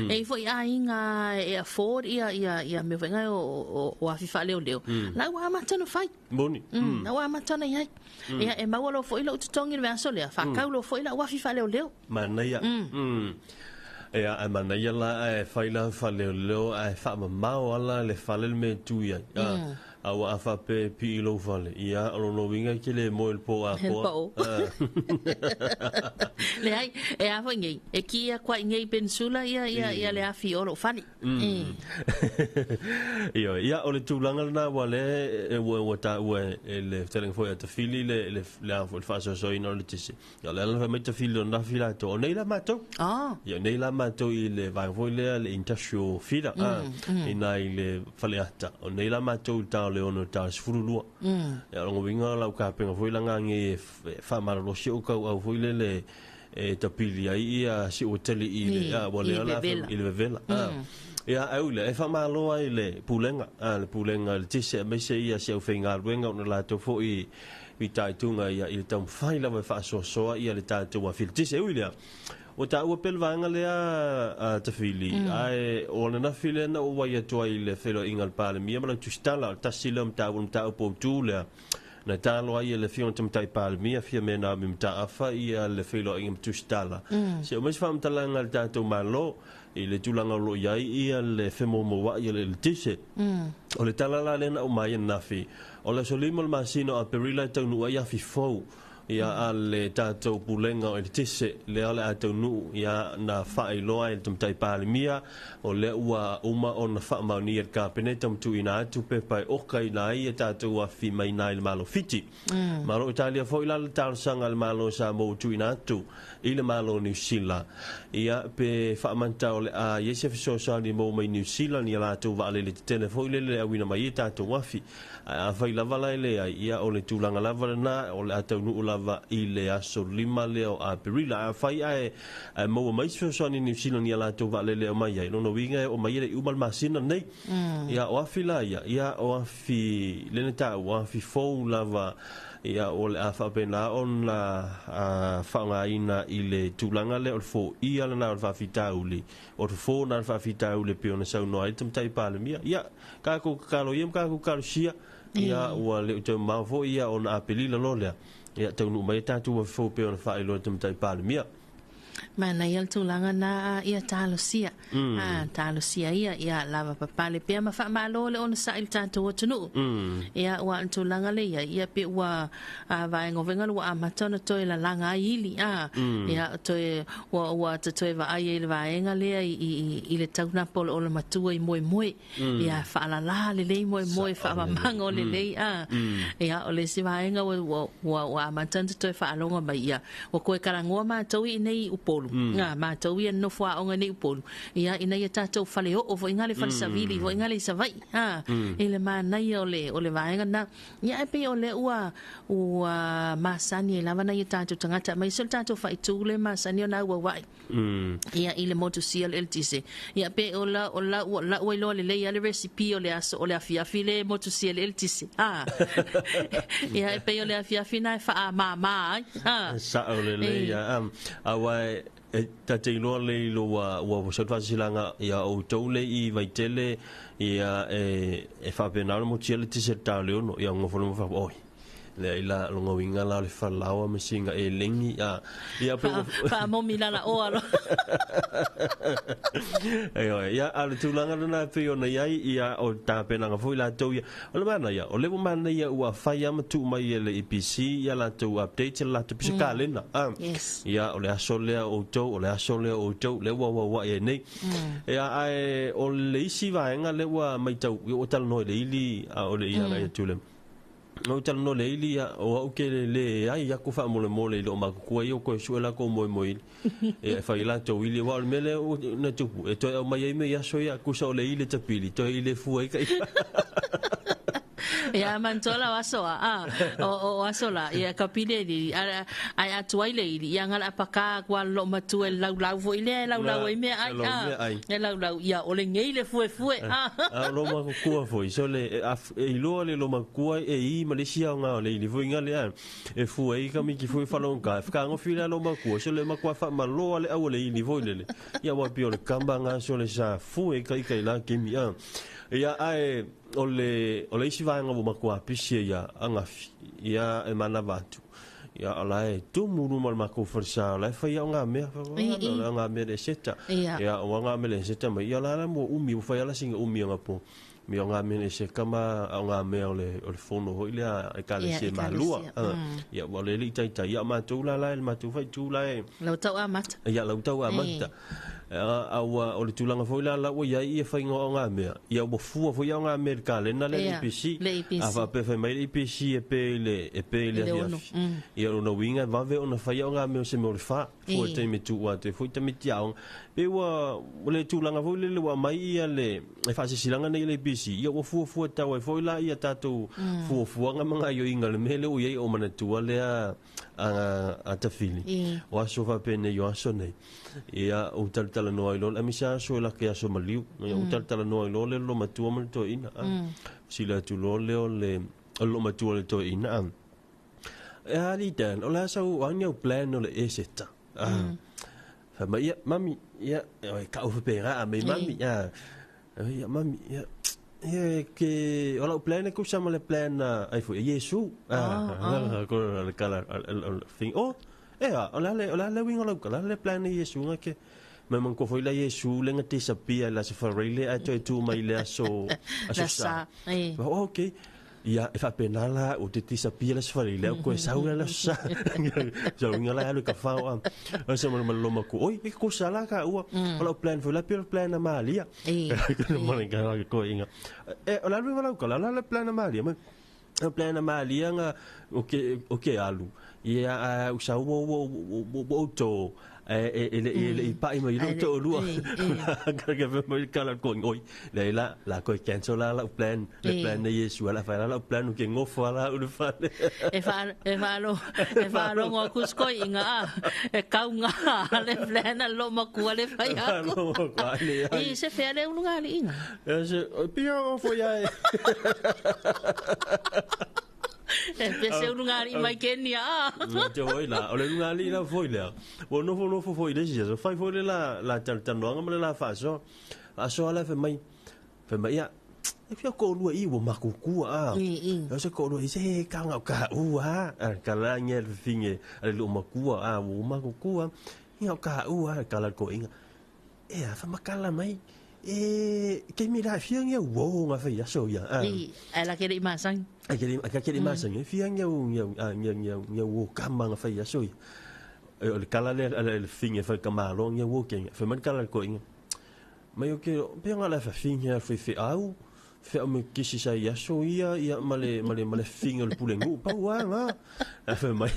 e fo ia inga e afford ia me venga o afi wha leo la wa matana fai boni na wa matana iai ia e mawalo fo ila ututongi le aso le fa kaulo fo ila afi wha leo manaya ia a manaya la e faila fa leo e fa mamao ala le fa le me tuia awa afa pe pi lo fale ia o no winga ke le mo el po a po le ai e afa ngai e ki a kwa ngai pensula ia le afi o lo fani ia o le tulanga na wale e wo ta le telling for at fili le afa fa so ina le tisi ia le la me te fili na fila to nei la mato ia nei la mato I le vai vo le intasio fila ina le fale ata o nei la mato le ono ta sfurulua ya ngo winga la ka penga foi langa nge fa mara lo si o ka au foi le e tapili ai ia si o tele I ya wale ala il vela ya au le fa malo ai le pulenga le tise me se ia se o fenga wenga no la to foi vitai tunga ia il tam fai la fa so ia le ta to wa fil tise ulia o ta ua pelvanga lea te fili ai ona na file na o wai atua I le felo ingal pale mia mala tustala tasila mta un ta po tu le na talo ai le fion tamtai palmia fia mena mi mtaafa ia le filo ingam tustala se o mes fam talanga le tato malo i le tulanga lo iai ia le femo mo ia le tise o le talala lena o mai nafi o le solimo le masino a perila tau ia fi fou ia ale tato pulenga o le tise le ale atau nu ia na fai loa e tamtai palmia o le ua uma o na fa mauni e ka penetam tu ina atu pe pai o kai nai e tato wa fi mai nai le malo fiti malo Italia fo ila le tau sanga le malo Samoa tu ina atu i le malo New Zealand ia pe fa manta o le a yese fiso sa ni mo mai New Zealand ia la tu va le telefone le awina mai tato wa fi a fai lava le ia o le tulanga lava na o le atau nu lava i le aso lima leo a perila a fai ai mo mai so ni New Zealand ia la tu va le mai ai no winga o mai le umal masina nei ia o afila ia o afi le ta o afi fo lava ia o le afa pena on la fa ina i le tulanga le o fo ia le na fa fitauli o fo na fa fitauli pe ona sa no ai tamtai palemia ia ka ko kalo yem ka ko kalo sia ia o le te mavo ia ona apelila lolea ia tau no mai tatu fo pe ona fa i lo tamtai palemia mana ia tulanga na ia talosia talosia ia lava papale pe ma fa malo le on sa il tanto tunu ia wa tulanga le ia pe wa va ngovenga wa matona to la langa ili ia to wa to va ai le va enga le i le tauna polo o le matua i moi ia fa la le moi fa mango le ia o le si va enga wa matona to fa longa ba ia o ko karangoa ma to i nei polu nga ma tau ia no fa onga nei polu ia ina ia tatou fale o vo ingale fale savili vo ingale savai ele ma nai ole vaenga na ia pe ole ua masani lava na ia tatou tangata mai so tatou fa itule masani na ua vai ia ile moto sil LTC ia pe ola ua lo le ia le recipe ole aso ole afia file moto sil LTC ia pe ole afia fina fa mama sa ole le ia awai te ilo le lo wa so fa silanga ia o tole i vai tele ia e fa penal mo tiele ti se ta le no ia ngofo mo fa oi le ila lo ngawinga la le fa lawa me singa e lengi ia fa mo milana o alo ia al tulanga na pe ona ia o ta penanga foi la to ia o le mana ia o le mana ia ua fai am tu mai le EPC ia la to update la to piskalena ia o le asole o to le wa e nei ia ai o le isi va nga le wa mai tau o tal no le ili o le ia la tu le no tal no le ili o ke le ai ya ku fa mo le lo ma ku ai o ko suela ko mo e fa ila to ili wa mele na tu e to mai me ya so ya ku so le ili tapili to ile fu ai kai ia mantola wasoa o wasola ia kapile di ai atuai le ia ngala apaka kwa lo matu e lau vo ile lau e me ai lau ia o le ngei le fue lo ma ku foi so le e lo le ma ku e i Malaysia nga le vo ngale e fu ai ka mi ki fu fa lo ka ngo fila lo ma ku so le ma ku fa ma lo le au le i vo le ia wa pio le kamba nga so le sa fu e kai la ke mi ia ai ole isi vaenga wo makua pisi ia angafi ia e mana vatu ia ala e tu muru mal mako forsa la fa ia nga me nga me de seta ia o nga me le seta ma ia la mo umi fa ia la singa umi nga po mi nga me se kama nga me ole fono ho ile e ka le se malua ia wo le li tai ia ma tu la ma tu fa tu la lo tau amata ia lo tau amata o le tulanga foi la wa ia fa ngo nga me ia bo fu foi nga America le na le IPC ava pe fa mai IPC e pe le ia no winga va ve ona fa nga me se mo fa foi te me tu wa te foi te me tiao pe wa le tulanga foi le wa mai ia le e fa se silanga nei le IPC ia wo fu ta wa foi la ia tatu fu nga manga yo inga le mele o ia o mana tu le a tafili wa so fa pe ne yo so nei ia o tala no ilo a misa so la ke so maliu o tala no ilo le lo matua mal to ina sila tu lo le lo matua le to ina ali dan o la so wan yo plan no le eseta fa ma ia mami ia ka o pera a me mami ia mami ia ke ola plan ko sama le plan ai fu Yesu ko le kala thing ola le winga ola le plan Yesu ke memang ko foi la Yesu le ngati sapia la se farele a tu mai le so sa okay ia fa penala o te tisa pia se farele ko saula la sa so ngala lu ka fa o se mo lo ko oi ko sala ka o ola plan foi la plan na malia ko mo ngala ko inga ola lu wala ko la plan na malia plan na malia nga okay alu ia usa o to ele pa i mai to lu ka mai kala ko ngoi la ko cancel la plan le plan de Yesu la fa la plan ke ngofo la u fa lo ngo kusko inga ka nga le plan lo maku le fa ya se fe le un lugar inga se pia fo ya Pese un ngari mai Kenya. Te hoi la, ole ngari la foi la. Wo no foi de Jesus. Fai foi la tan longa la fa so. A so la fe mai ya. E fia ko lu I wo makuku a. Se ko lu se ka nga ka u ha. Ka la ngel finge ale lu maku a wo makuku a. Nga ka u ha ka la ko inga. E a fa makala mai. Ke mi la fia nge wo nga fa ya so ya. Ala ke ri masang. Akakele masang fiang ya wo kamanga fa ya so le kala le finge fa kamalo ya wo ken fa man kala ko inga mai o ke pe ngala fa finge fa au fa me kisi sa ya so ya male finge le pulengu pa wa fa mai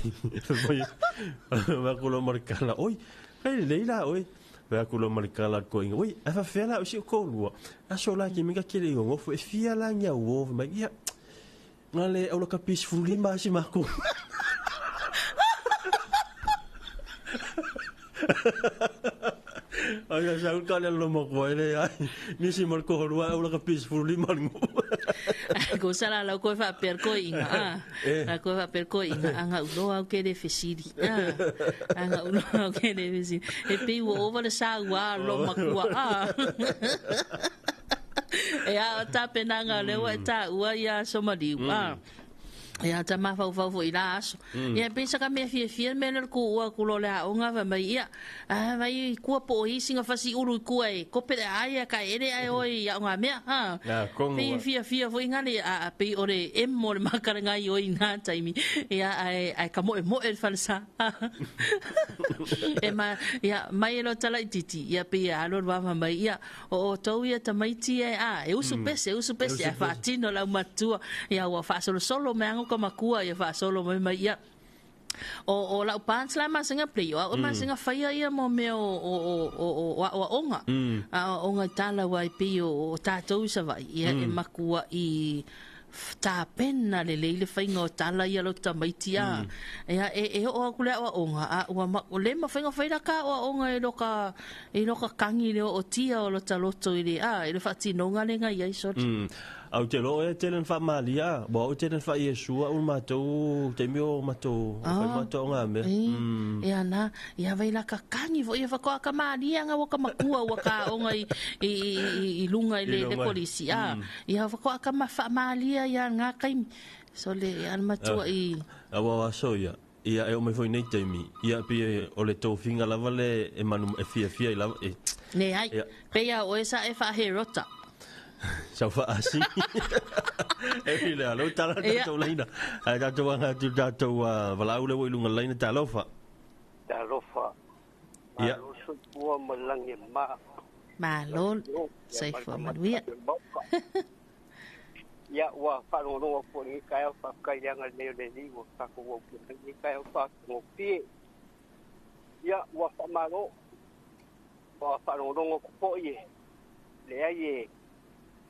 va ko lo marcala oi leila oi va ko lo marcala ko inga oi fa fela o si ko lo aso la ke mi ka kele ngo fa fia la nya wo mai ya ngale au ka peaceful lima si mako Ay sa ka le lo mako ile ai ni si marko rua au ka peaceful lima ngo ko sala la ko fa per ko inga la ko fa per ko inga anga ulo au ke de fesiri anga ulo au ke de fesiri e pe wo over the sa wa lo mako a ta penanga le wa ta wa ya somali wa ya ta ma fa i la aso ya pensa ka me fie me le ku wa ku lo la onga va mai ya vai ku po i singa fa si uru ku ai ko pe ai ka ere ai oi ya nga me ha fie fo ingani a pe ore mo le makaranga i oi na taimi ya ai ka mo e falsa e ma ya mai lo tala titi ya pe ya lo va mai ya o to ya ta mai ti e usu pese ya fa tino la matua ya wa fa solo me ko makua ia fa solo mai ia o la pants la masinga play o masinga faia ia mo me o onga onga tala wai pi o tatou sa vai ia e makua I ta pena le fainga o tala ia lo tamaitia ia o kule o onga o le fainga faira ka o onga e loka kangi le o tia o lo taloto ile ile fatinonga le ngai ai so au te lo e telen fa malia bo telen fa Yesu o mato te mio mato nga me ia na ia vai la ka kangi vo ia fa ko ka malia nga wo ka makua wa ka onga I lunga le polisia ia fa ko ka fa malia ia nga kai so le an matua I awa so ia e o me foi nei temi ia pe o le to finga lava le e manu e fia lava ne ai pe ia o esa e fa herota Sa fa asi. E le alo tala to laina. Ai to anga to wala ule wo lunga laina talofa. Ya. So po malangi malon sai fo manuia. Ya wa fa no po ni kai fa kai yang le ni wo fa ko wo ni kai fa ko pi. Ya wa fa malo. Wa fa no ko ye. Le ai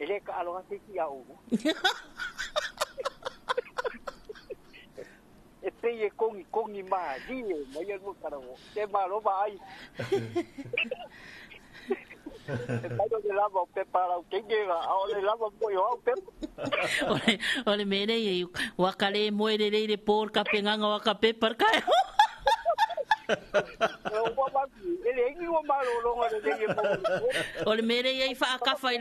ele ka alo ati ki au e pe e kongi ma di mai no karo te ma lo vai e pa do lava pe para o que ga o le lava po yo pe ole mene e wakale moere le por ka penganga waka pe par kai O le mere ei whaakafa i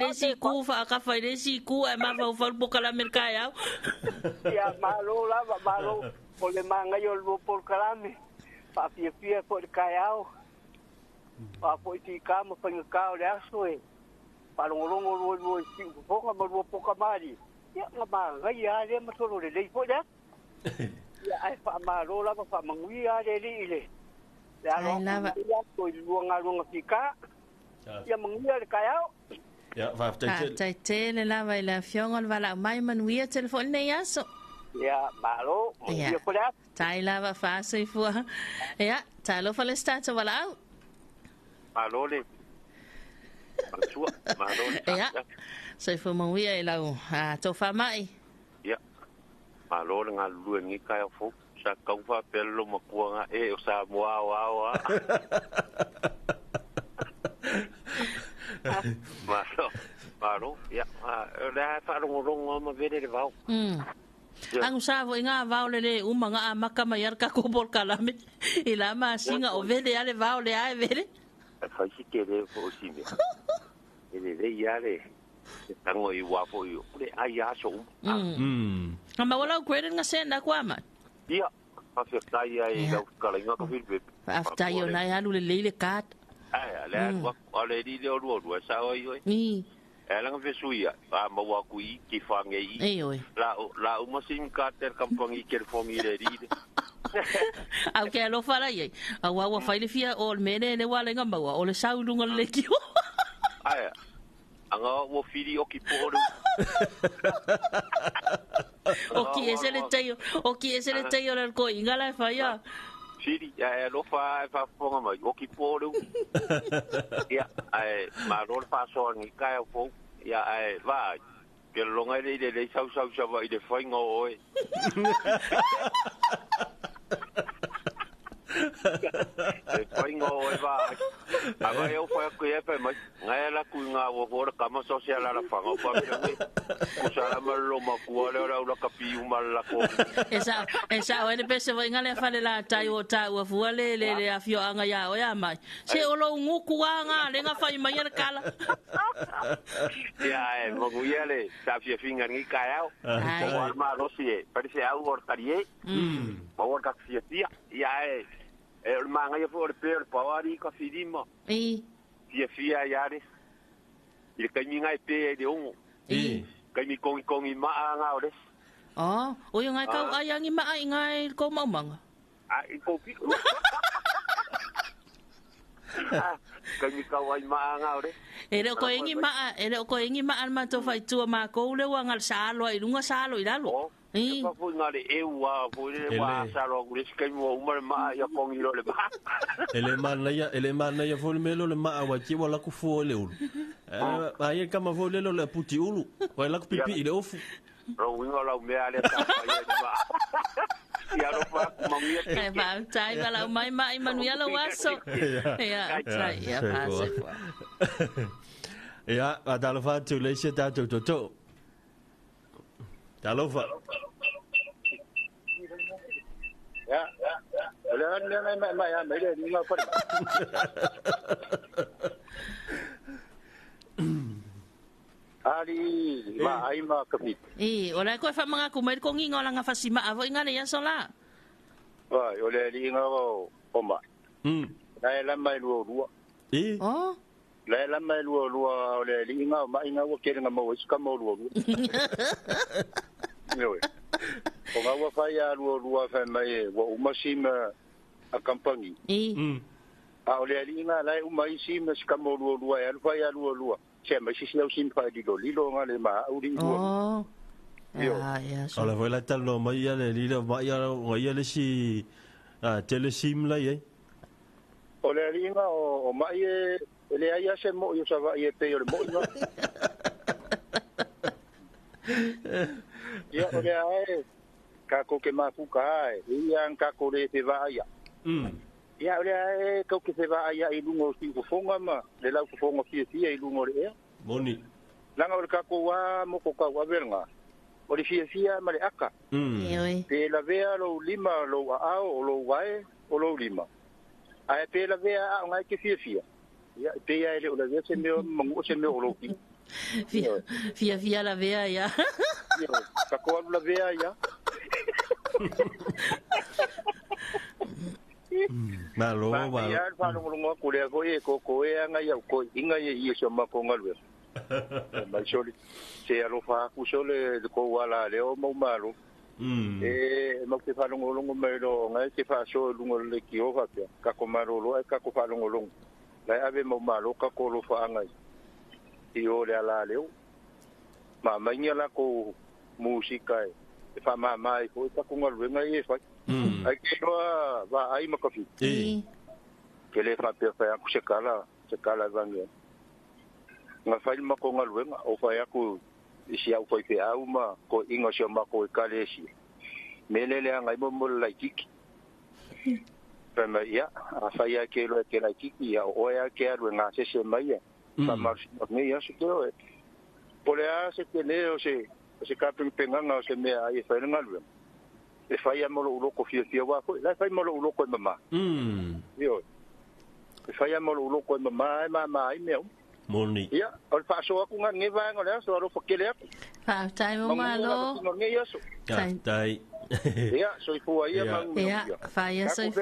le siku e mawhau whalpoka la merkai au. Ia malo lava malo o le mangai o le polkalame. Pia po le kai au. Pa po ti kama panga ka o le aso e. Palongolongo lo si foka mo lo poka mari. Ia nga mangai a le matolo le lei po ya. Ia ai fa malo lava fa mangui a le ile. Ai lava. Ia ko luanga fika. Ia mangui le kai au. Ja, vijf tai te le lava i la fionga le wala mai manuia telefoni nei aso. Ia malo. Ia po le tai lava fasa i fua. Ia, talofa le stata wala au. Malo le. Malo le. Ia, so i fua manuia i lau tofa mai. Ia, malo le ngā luengi kai o fu. Sa kauwha pelo makuanga o Samoa o Maro, ya, le fa rongo ma vede le vau. Ang savo inga vau le umanga maka mayar ka ko bol kalame. Ila ma singa o vede ale vau le ai vede. Fa si ke le fo si me. Le ya le. Tango i wa fo yo. Le ai ya so. Ama wala kwere nga senda kwa ma. Ya, fa se tai ai ga kala nga ka fil be. After yo na ya lu le kat. Ai, ale di le o sa o yo. Elang vesuia, ma wa kui ki fangi. La uma sim carter kampangi ker fongi le di. Au ke lo fala ye. Au wa fa ile fia o mene le wala nga mawa o le saulunga le ki. Ai. Anga wo fili o ki poro. O ki ese le tayo le ko ingala fa ya. Siri, lo fa fonga mai o ki poro. Ya, ma lo fa so ni kai o fo. Ya, va. Que longa le sau va i de fainga oi. Fainga oi va. Ava eu fa ku e pe mai. Ngai la ku nga wo kama social la fanga pa me. Ku sa ma lo ma ku la ka pi u mal la ko. Esa o le pese vai ngale fa le la tai o ta o fu le afio anga ya o ya mai. Se o lo nguku anga le nga fa i mai kala. Ya, mo ku ya le sa fia finga ngi ka ya. O ma lo si e, parece au or tarie. Ma or ka fia tia. Ya el manga yo for per pawari ka fidima. Fia yare. Il ka mi ngai pe de un. Ka mi kongi ma nga ore. O yo ngai ka ayangi ma ngai ko mamanga. Ko pi. Ka mi ka wai ma nga ore. Ele ko ingi ma ma to fai tu ma ko le wa ngal salo i lunga salo i lalo. Pa fu ngale ewa fu le wa salo ku le skai mo umar ma ya kongi lo le ba. Ele mana ya fu melo le ma wa ki wala ku fu le ulu. Ai ka ma fu le lo le puti ulu. Wa la ku pipi ile ofu. Ro winga la me ale ta ya ba. Ya lo pa mamia. Ba tai la mai Manuela waso. Ya tai ya pase. Ja, Talofa tu le se ta to. Talofa. Ya. Mai ya mai le ni ma fa. Ali ma ai ma kapit. Ora ko fa mga kumai ko ngingo lang nga fasima avo ingana ya sola. Wa yo le li ngo o ma. Dai la mai lu. Oh. La mai lu o le li ngo ma inga wo ke nga mo ska mo lu. Yo. O nga wa fa ya lu fa mai wo umasima a kampangi. O le li nga la umaisima ska mo lu ya fa ya lu. Se mai si au sin fa di lo nga le ma au di lu. Ya. Ola voi la talo mai ya le lilo mai ya le si tele sim la ye. Ola ringa o mai le ai se mo yo sa va ye pe yo mo no. Ya ola ai ka ko ke ma fu ka ai yang ka ko le te va ya. Ya ola ai ko ke te va ya i lungo si ko fonga ma le la ko fonga si i lungo le. Boni. Langa o ka ko wa mo ko ka wa verga. O le fia ma le aka. Pe la vea lo lima lo ao o lo wae o lo lima. ai pe la vea a ngai ke fia ia pe ai le o la vea se me mangu se me o lo ki Fia la vea ya. Ka ko la vea ya. Malo ba. Ya fa lo ngo ko le ko e nga ya ko inga ye so ma ko ngalwe. Ma soli se alo fa ku sole ko wala le o mo malo. Mo ke fa lo ngo me lo nga ke fa so lo ngo le ki o fa ka ko maro lo ka ko fa lo ngo la ave mo malo ka ko lo fa nga. Io le ala leo ma mainga la ko musika e fa mai ko ta ko ngol wenga e fa ai ke va ai ma kafi ke le fa pe fa ku se kala vange nga fa ma ko ngol wenga o fa ya ku isi au pe au ma ko ingo se ma ko kale si melele ngai mo la kiki pa ma ya fa ya ke lo ke la kiki ya o ya ke ru nga se mai ya pa march me ya se ko pole a se tene o se kaping penganga o se me ai fa ngalwe e fa ya mo lo ko fia wa ko la fa mo lo ko mama yo e fa ya mo lo ko mama ai me moni ya o fa so ku nge va ngole so ro fokele fa tai mo malo tai ya so fu ai ya fa ya so fu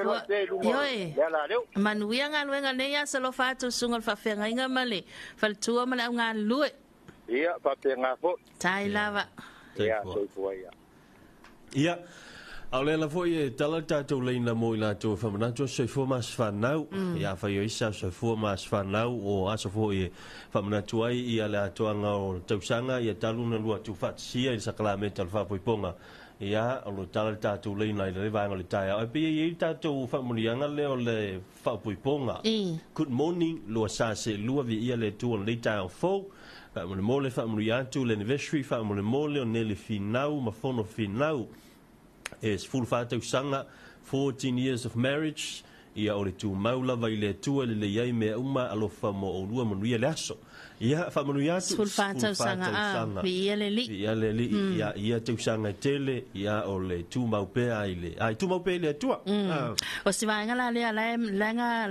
yo manuia ngalwe ngane ya selo fa tu sungal fa fenga inga male fa tu mala ngalu ya pa pe ngafo tai lava ya so fu ai ya ale la foi tala tatou leina mo ila to fa mana to se fo mas fa nau ya fa yo isa se fo mas fa nau o aso fo fa mana to ai ia la to anga o tausanga ia talu na lua tu fat sia sa klame tal fa poiponga ia o tala tatou leina le va ngol tai a pe ia tatou fa murianga le o le fa poiponga good morning lo sa se lua vi ia le tu on le tai fo fa mo le fa muria tu le anniversary fa mo le on le finau ma fono finau is full fatu sanga 14 years of marriage ia o le tu maula vai le tu le ia me uma alofa mo o lua mo ia le aso ia fa mo ia full fatu sanga ia le li ia tu sanga tele ia o le tu mau pe ai tu mau pe le tu o si vai ngala le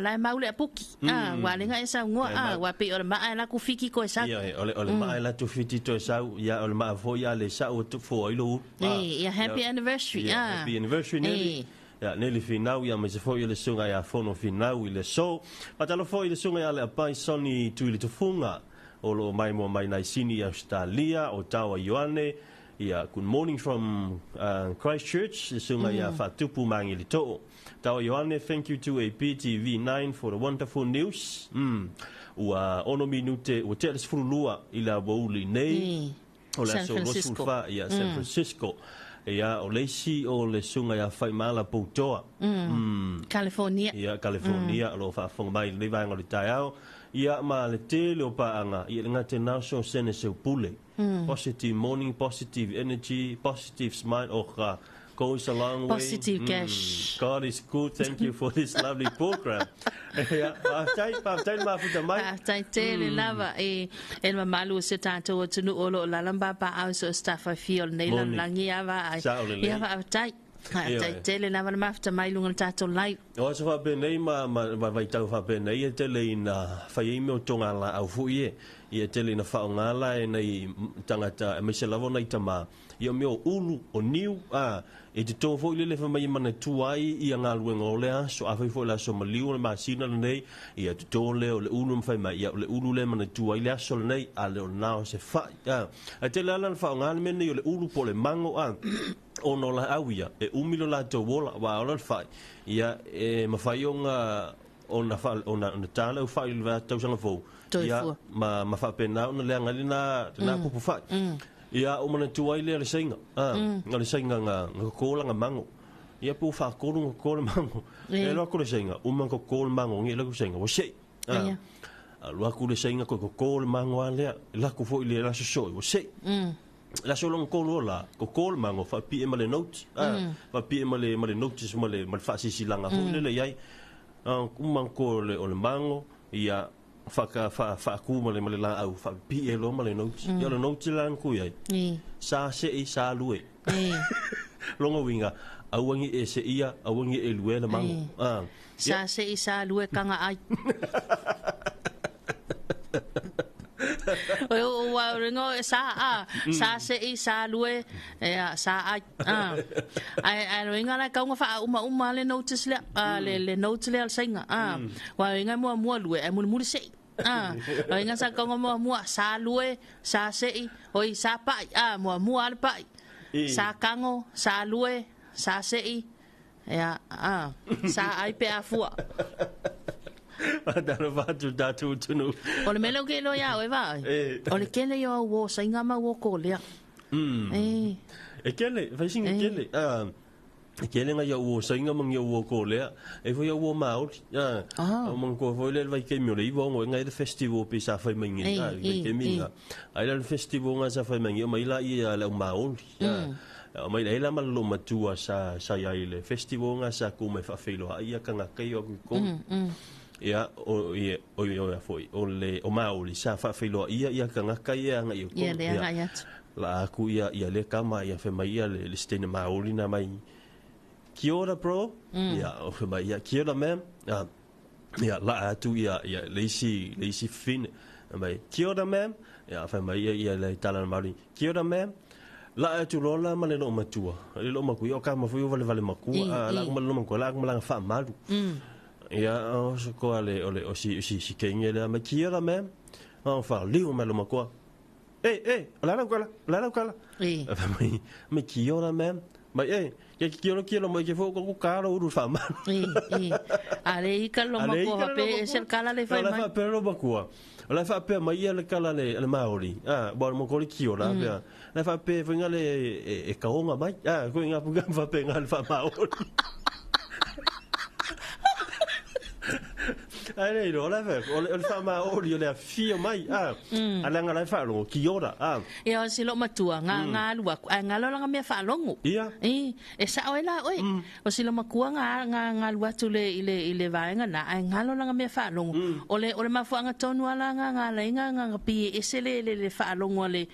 la maule puki wa le nga esa ngo wa pe o ma la ku fiki ko esa ia o le ma la tu fiti to esa ia o le ma fo ia le sa o tu fo i lo ia happy anniversary happy anniversary ne ya neli finau ya me se foi le sunga ya fono finau ile so patalo foi le sunga ya le pai soni tu ile tufunga o lo mai mo mai nai sini Australia o tawa Ioane ya good morning from Christchurch le sunga ya fatupu mangi le to tawa Ioane thank you to APTV9 for the wonderful news ua ono minute o te lua ila bouli nei o la so sulfa ya San Francisco ia o leisi o le sunga ia fai mala poutoa California ia California lo fa fonga mai le vai ngoli tai au ia ma le te le paanga ia nga te national sene se pule positive morning positive energy positive smile o ka goes a long way positive cash God is good thank you for this lovely program ia tai ma futa mai tai te le lava e malu se tato o tunu olo la lamba pa au so staff I feel nei langi ava ia va tai tai le lava ma futa mai lunga tato live o so fa be nei ma vai tau fa be nei te le ina fa i me o tonga la au fu ia te le na fa ngala e nei tangata me se lavo nei tama ia me o ulu o niu e te tō fōi lele whamai mana tuai i a ngā luenga o lea, so a whai fōi la so maliu le māsina le nei, i a te tō leo le ulu mwhai mai, i a le ulu le mana tuai lea so le nei, a leo nao se whai. A te lea lan whao ngāne mene i o le ulu po le mango o no la awia, e umilo la tō wola, wa o lan whai, i a mawhai o ngā, o na tāna u whai le vā tausanga fōu, i a ma whapena o na lea ngali na pupu whai. Ia o mana tuai le sainga le sainga nga kola nga mango ia pu fa kola kola mango e lo ko le sainga o mango kola mango ngi le ko sainga o sei lo ko le sainga ko kola mango ale la ko fo ile la so o sei la so long kola ko kola mango fa pi e male note fa pi e male notes male fa si langa fo le yai o mango le o le mango ia fa ku male la au fa pi e lo male notes ya lo notes lan ku ia sa se sa lue longa winga awangi e se ia awangi e luela mango sa se i sa lue kanga ai o wa ringo sa se i sa lue sa ai ai ringa la ka fa uma le notice le notice le singa wa ringa mo lue e mo se ringa sa ka mo sa lue sa se i oi sa pai mo al pai sa kango sa lue sa se i sa ai pe afua Dana vatu datu tunu. O le melo ke lo ya o va. O le kele yo wo sainga ma wo ko le. E kele, fai singa kele. E kele nga yo wo sainga mang yo wo ko le. E fo yo wo ma o. Mang ko fo le vai ke mi le iwo ngo nga le festival pe sa fai mangi. Ke mi nga. Ai le festival nga sa fai mangi mai la i le ma o. Mai le la malo matua sa ya ile festival nga sa ku me fa felo ai ka nga kai o ko. Ia o foi o le o maoli sa fa filo ia ka ngaka ia nga yo la aku ia le kama ia fe mai le stene maoli na mai kia ora bro ia o fe mai ia kia ora mem ia la atu ia lazy fin mai kia ora mem ia fe mai ia le tala maoli kia ora mem la atu lola ma le lo matua le lo maku o kama foi vale maku la ma lo maku la ma fa malu ia o so ko ale o si kenge le ma kia la mem on fa liu ma lo ma ko la kala me kia la mem ma ke kia mo ke fo ko ka ro fa ma ale i ka lo ma ko pe se kala le fa ma pe lo ma ko la fa pe ma ia le kala le maori bo mo ko le kia la fa pe fa ngale e ka onga mai ko nga pu ga fa pe ngal fa maori Ai no la ve o le fa ma o le fio mai ala nga la fa lo ki ora e o si lo matua nga lua nga lo nga me fa longo e sa o la oi o si lo makua nga lua tu le vai nga na nga lo nga me fa longo o le mafu nga tonu ala nga nga pi e se le fa longo ale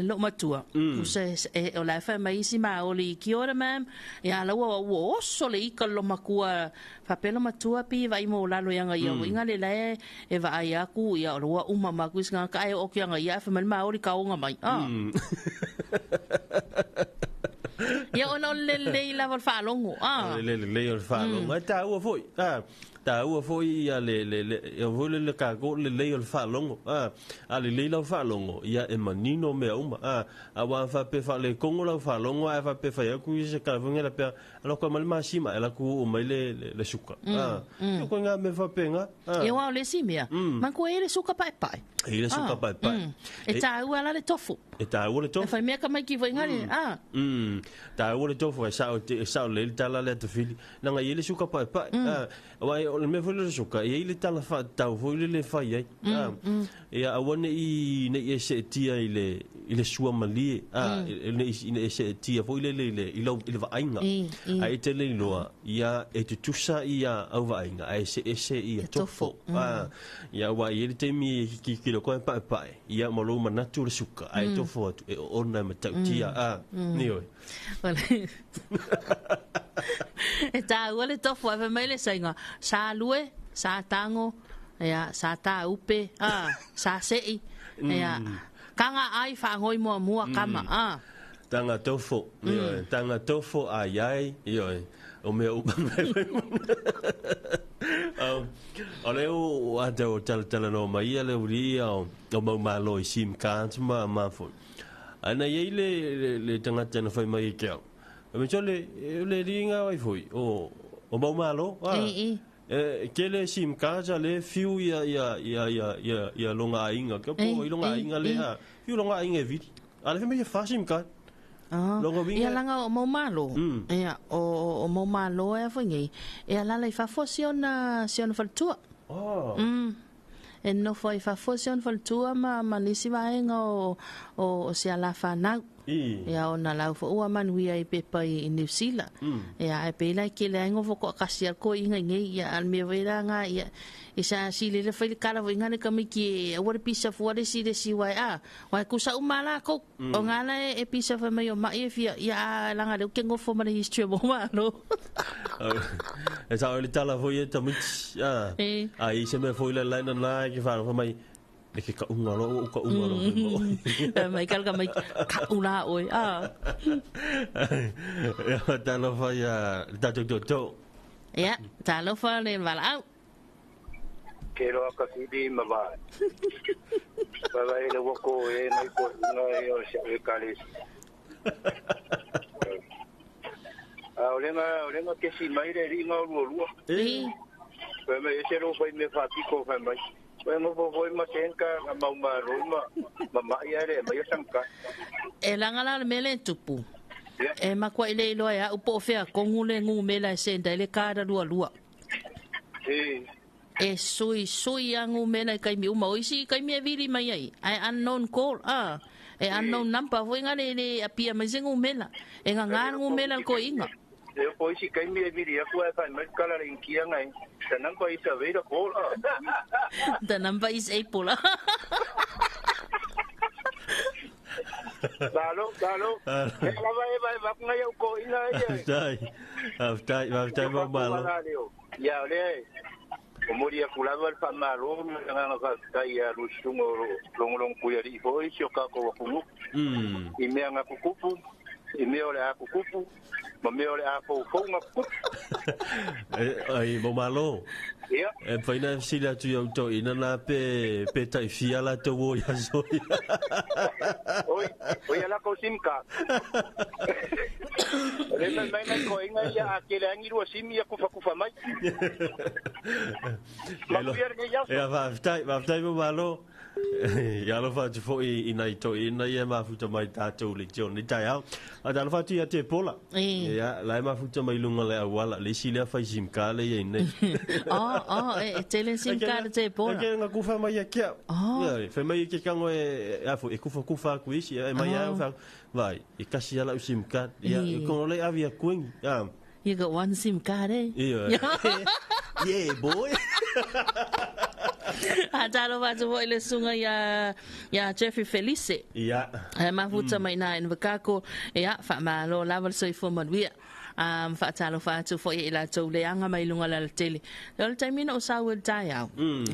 lo matua o se o la fa mai si ma o le ki ora mam e ala wo so le ka lo makua fa pelo matua pi vai mo lalo yanga ia inga le lai e va ai aku ia roa uma maku nga ka ai o ki nga ia fa mal maori ka nga mai ia ono le la fa longo le fa longo ta u foi ta u foi ia le le ka go le fa longo le la fa longo ia e manino me uma a wa fa pe fa le kongo la fa longo a fa pe fa ia ku se ka venga la pe alo ko mal masima ela ku o mai le suka ko nga me fa penga e wa le simia man ko ele suka pai ele suka pai e ta u ala le tofu e ta u le tofu fa me ka mai ki venga le ta u le tofu sa le tala le te fili na nga ele suka pai wa o le me fo le suka e ele tala fa ta fo le fa ia e a wona i ne e se tia ile sua mali ne se tia fo le ile va ainga ai te le loa ia e te tusa ia au va ainga ai se ia tofu ia wa ile te mi ki lo ko pa ia mo lo manatu le suka ai tofu e ona mata tia ni oi e ta wale tofu ave mai le sainga sa lue sa tango ia sa ta upe sa sei ia kanga ai fa ngoi mo kama tanga tofu ai o me o ole o ata o tala no mai le uri o mo malo sim kan ma fo ana ye le tanga tana fa mai ke me chole le ringa ai foi o mo malo ke le sim ka le fiu ia longa inga ke po longa inga le fiu longa inga vidi ale fe me fa sim ka ia langa o mau malo ia o mau malo e foi ngai ia la le fa fosiona faltua e no foi fa fosiona faltua ma nisi vaenga o se ala fa na ia ona lau fo ua manuia I pepa I New Zealand ia e pela ke le ngo fo ko kasi ko inga ngai ia al me vera nga ia isa si le fa le kala vinga ne kamiki what a piece of what is it si wa ku sa umala ko o ngala e piece of me yo ma ia langa le ke ngo fo ma history mo ma no e sa le tala fo ia tamit ai se me fo le line na ke fa mai le ke ka unga lo mai kalka mai ka una oi Talofa ya to ya Talofa le wala Kero akakidi maba. Baba ile wako na iko na yo shirikali. Olenga kesi mai re ringa lu. Baba yesero foi me fatiko fa mai. Baba foi ma senka ma roma mama ya re mai sanka. E langa mele tupu. E makwa ile ilo ya upo fea kongule ngu mela senda ile kada lua. E sui angu mena kai mi uma oisi kai mi vili mai ai unknown call e unknown number foi ngane ne apia mai zingu mena e nga ngu mena ko inga e oisi kai mi vili aku ai mai kala rin kia ngai the number is available the number is April Dalo vai ngai ko inga dai malo ya le Omoria kulava al famaro nga ka ya lusungo long kuya ri foi shoka ko kunu ime nga kukupu ime ole akukupu mame ole ako fonga ai bo malo ya e faina sila tu yo to ina na pe tai fia la to wo ya so oi ala ko simka le mai ko inga ya akele angi ro sim ya kufa mai ya va tai bo malo ya lo fa tu fo ina to ina ya ma futa mai tato le jo ni tai au ada lo fa tu ya te pola ya la ma futa mai lunga le awala le sila fa simka le ye ne e tele simka te pola ke nga kufa mai ya kia ya fe mai ke kango e afu e kufa ku isi e mai ya fa vai e kasi ala simka ya ko le avia kuin ya you got one sim card yeah boy Atalo va tu le sunga ya Jeffrey Felice ya ma futa mai na in vakako ya fa malo lava so fo manwia fa talo fa tu fo ila to le anga mai lunga la tele le time no sa wel taya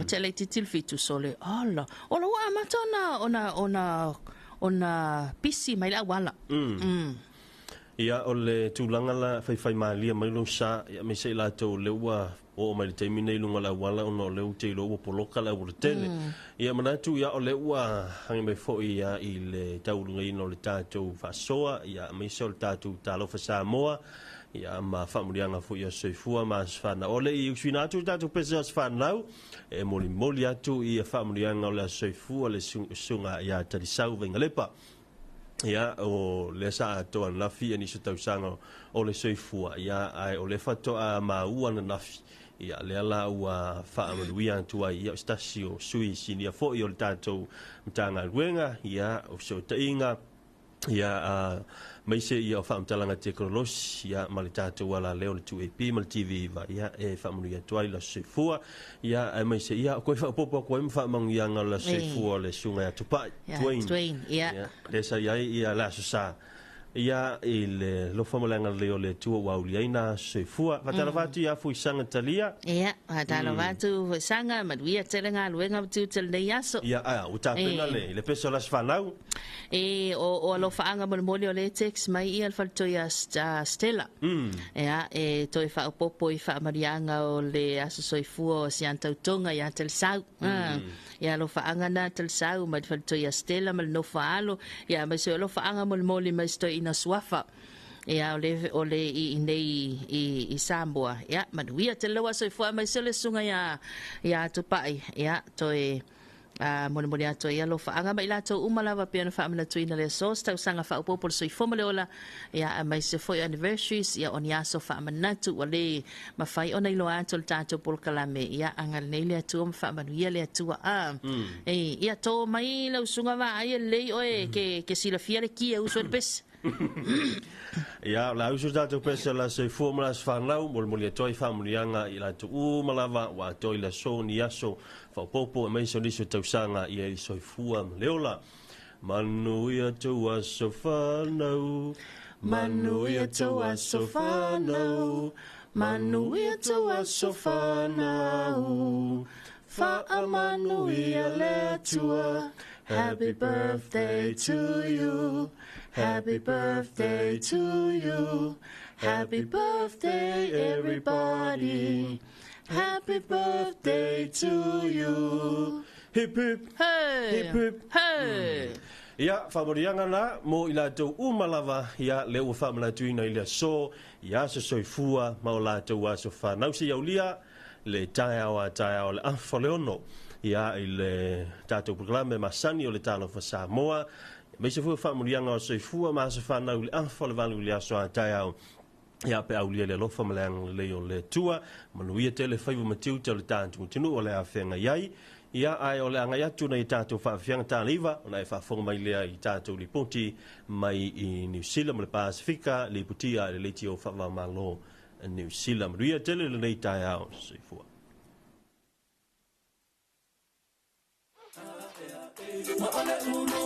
tele titil fitu sole alla ola wa matona ona pisi mai la wala ia ole tulanga la fai malia mai lo sa ia me sei la to le wa o mai te mine lunga la wala ono le te lo poloka la urtele ia mana tu ia ole wa hangi me fo ia I le taulunga ino le tatou fa soa ia me sol tatou Talofa Samoa ia ma famurianga fo ia soifua ma sfana ole I usina tu tatou pesa sfana e moli atu ia famurianga ole soifua le sunga ia talisau venga lepa ia o le sa to an lafi ani so tau sanga o le soifua ia ai o le fato a maua na nafi ia le ala ua fa amaluia tu ai ia stasio sui sinia fo I o le tatou mtanga ruenga ia o so tainga ia mai se ia o whaamtalanga teknolosi ia ma le tātou wala leo le 2AP ma le TV iwa ia e whaamunu ia tuai la sefua ia mai se ia koe whaapopo koe mwhaamangu ia ngā la sefua le sunga ia tupai Twain ia le sa ia la susa ia I le lofa malanga leo le tua wauli aina sefua watala watu ia fui sanga talia ia watala watu fui sanga maduia telenga luenga tu tel nei aso ia utapena le peso las whanau o alofa anga moli o le text mai ia alfalto ia Stella ia toi whaapopo I whaamarianga o le aso soifua o si antautonga ia tel sau ia alofa anga na tel sau mai falto ia Stella mal no faalo ia mai so alofa anga moli mai sto ina swafa ia ole I nei I Samoa ia manuia te lewa soifua mai so le sunga ia tupai ia toi mone ato ia lo faanga mai lato umalawa pia na faamana tuina le so sta usanga fa upo por soi fomale ola ia mai se foi anniversaries ia on ia so faamana tu wale mafai ona ilo ato le tato por kalame ia angal nele atu ma faamanu ia le atu ia to mai la usunga va ai le oe ke sila fia le kia uso de pes ia la uso tato pesa la se formula fanau mol toi famulianga ila tu umalawa wa toi la so ni aso fa popo mai so niso tausanga ia i soifua leola manu ia tu aso fanau manu ia tu aso fanau manu ia tu aso fanau fa amanu ia le tua happy birthday to you. Happy birthday to you. Happy birthday, everybody. Happy birthday to you. Hip hip, hey, hip hip, hey. Ia famorianga na mo ila tau umalawa ia leo famala tuina ila so ia se soifua ma la tau aso fa nau si aulia le taia le afaleono ia ile tato programa masani o le Talofa Samoa. Me se fu famurianga o se fu ma se fa na uli afole valu lia so ataya ia pe aulia le lofa malang le o le tua manuia tele faivu matiu te le tantu tinu o le afenga yai ia ai o le anga ya tu nei tatu fa fianga taliva ona e fa fonga mai le i tatu li poti mai i New Zealand le Pasifika le putia le leti o fa malo New Zealand manuia tele le nei taia o se fu Ma ole uno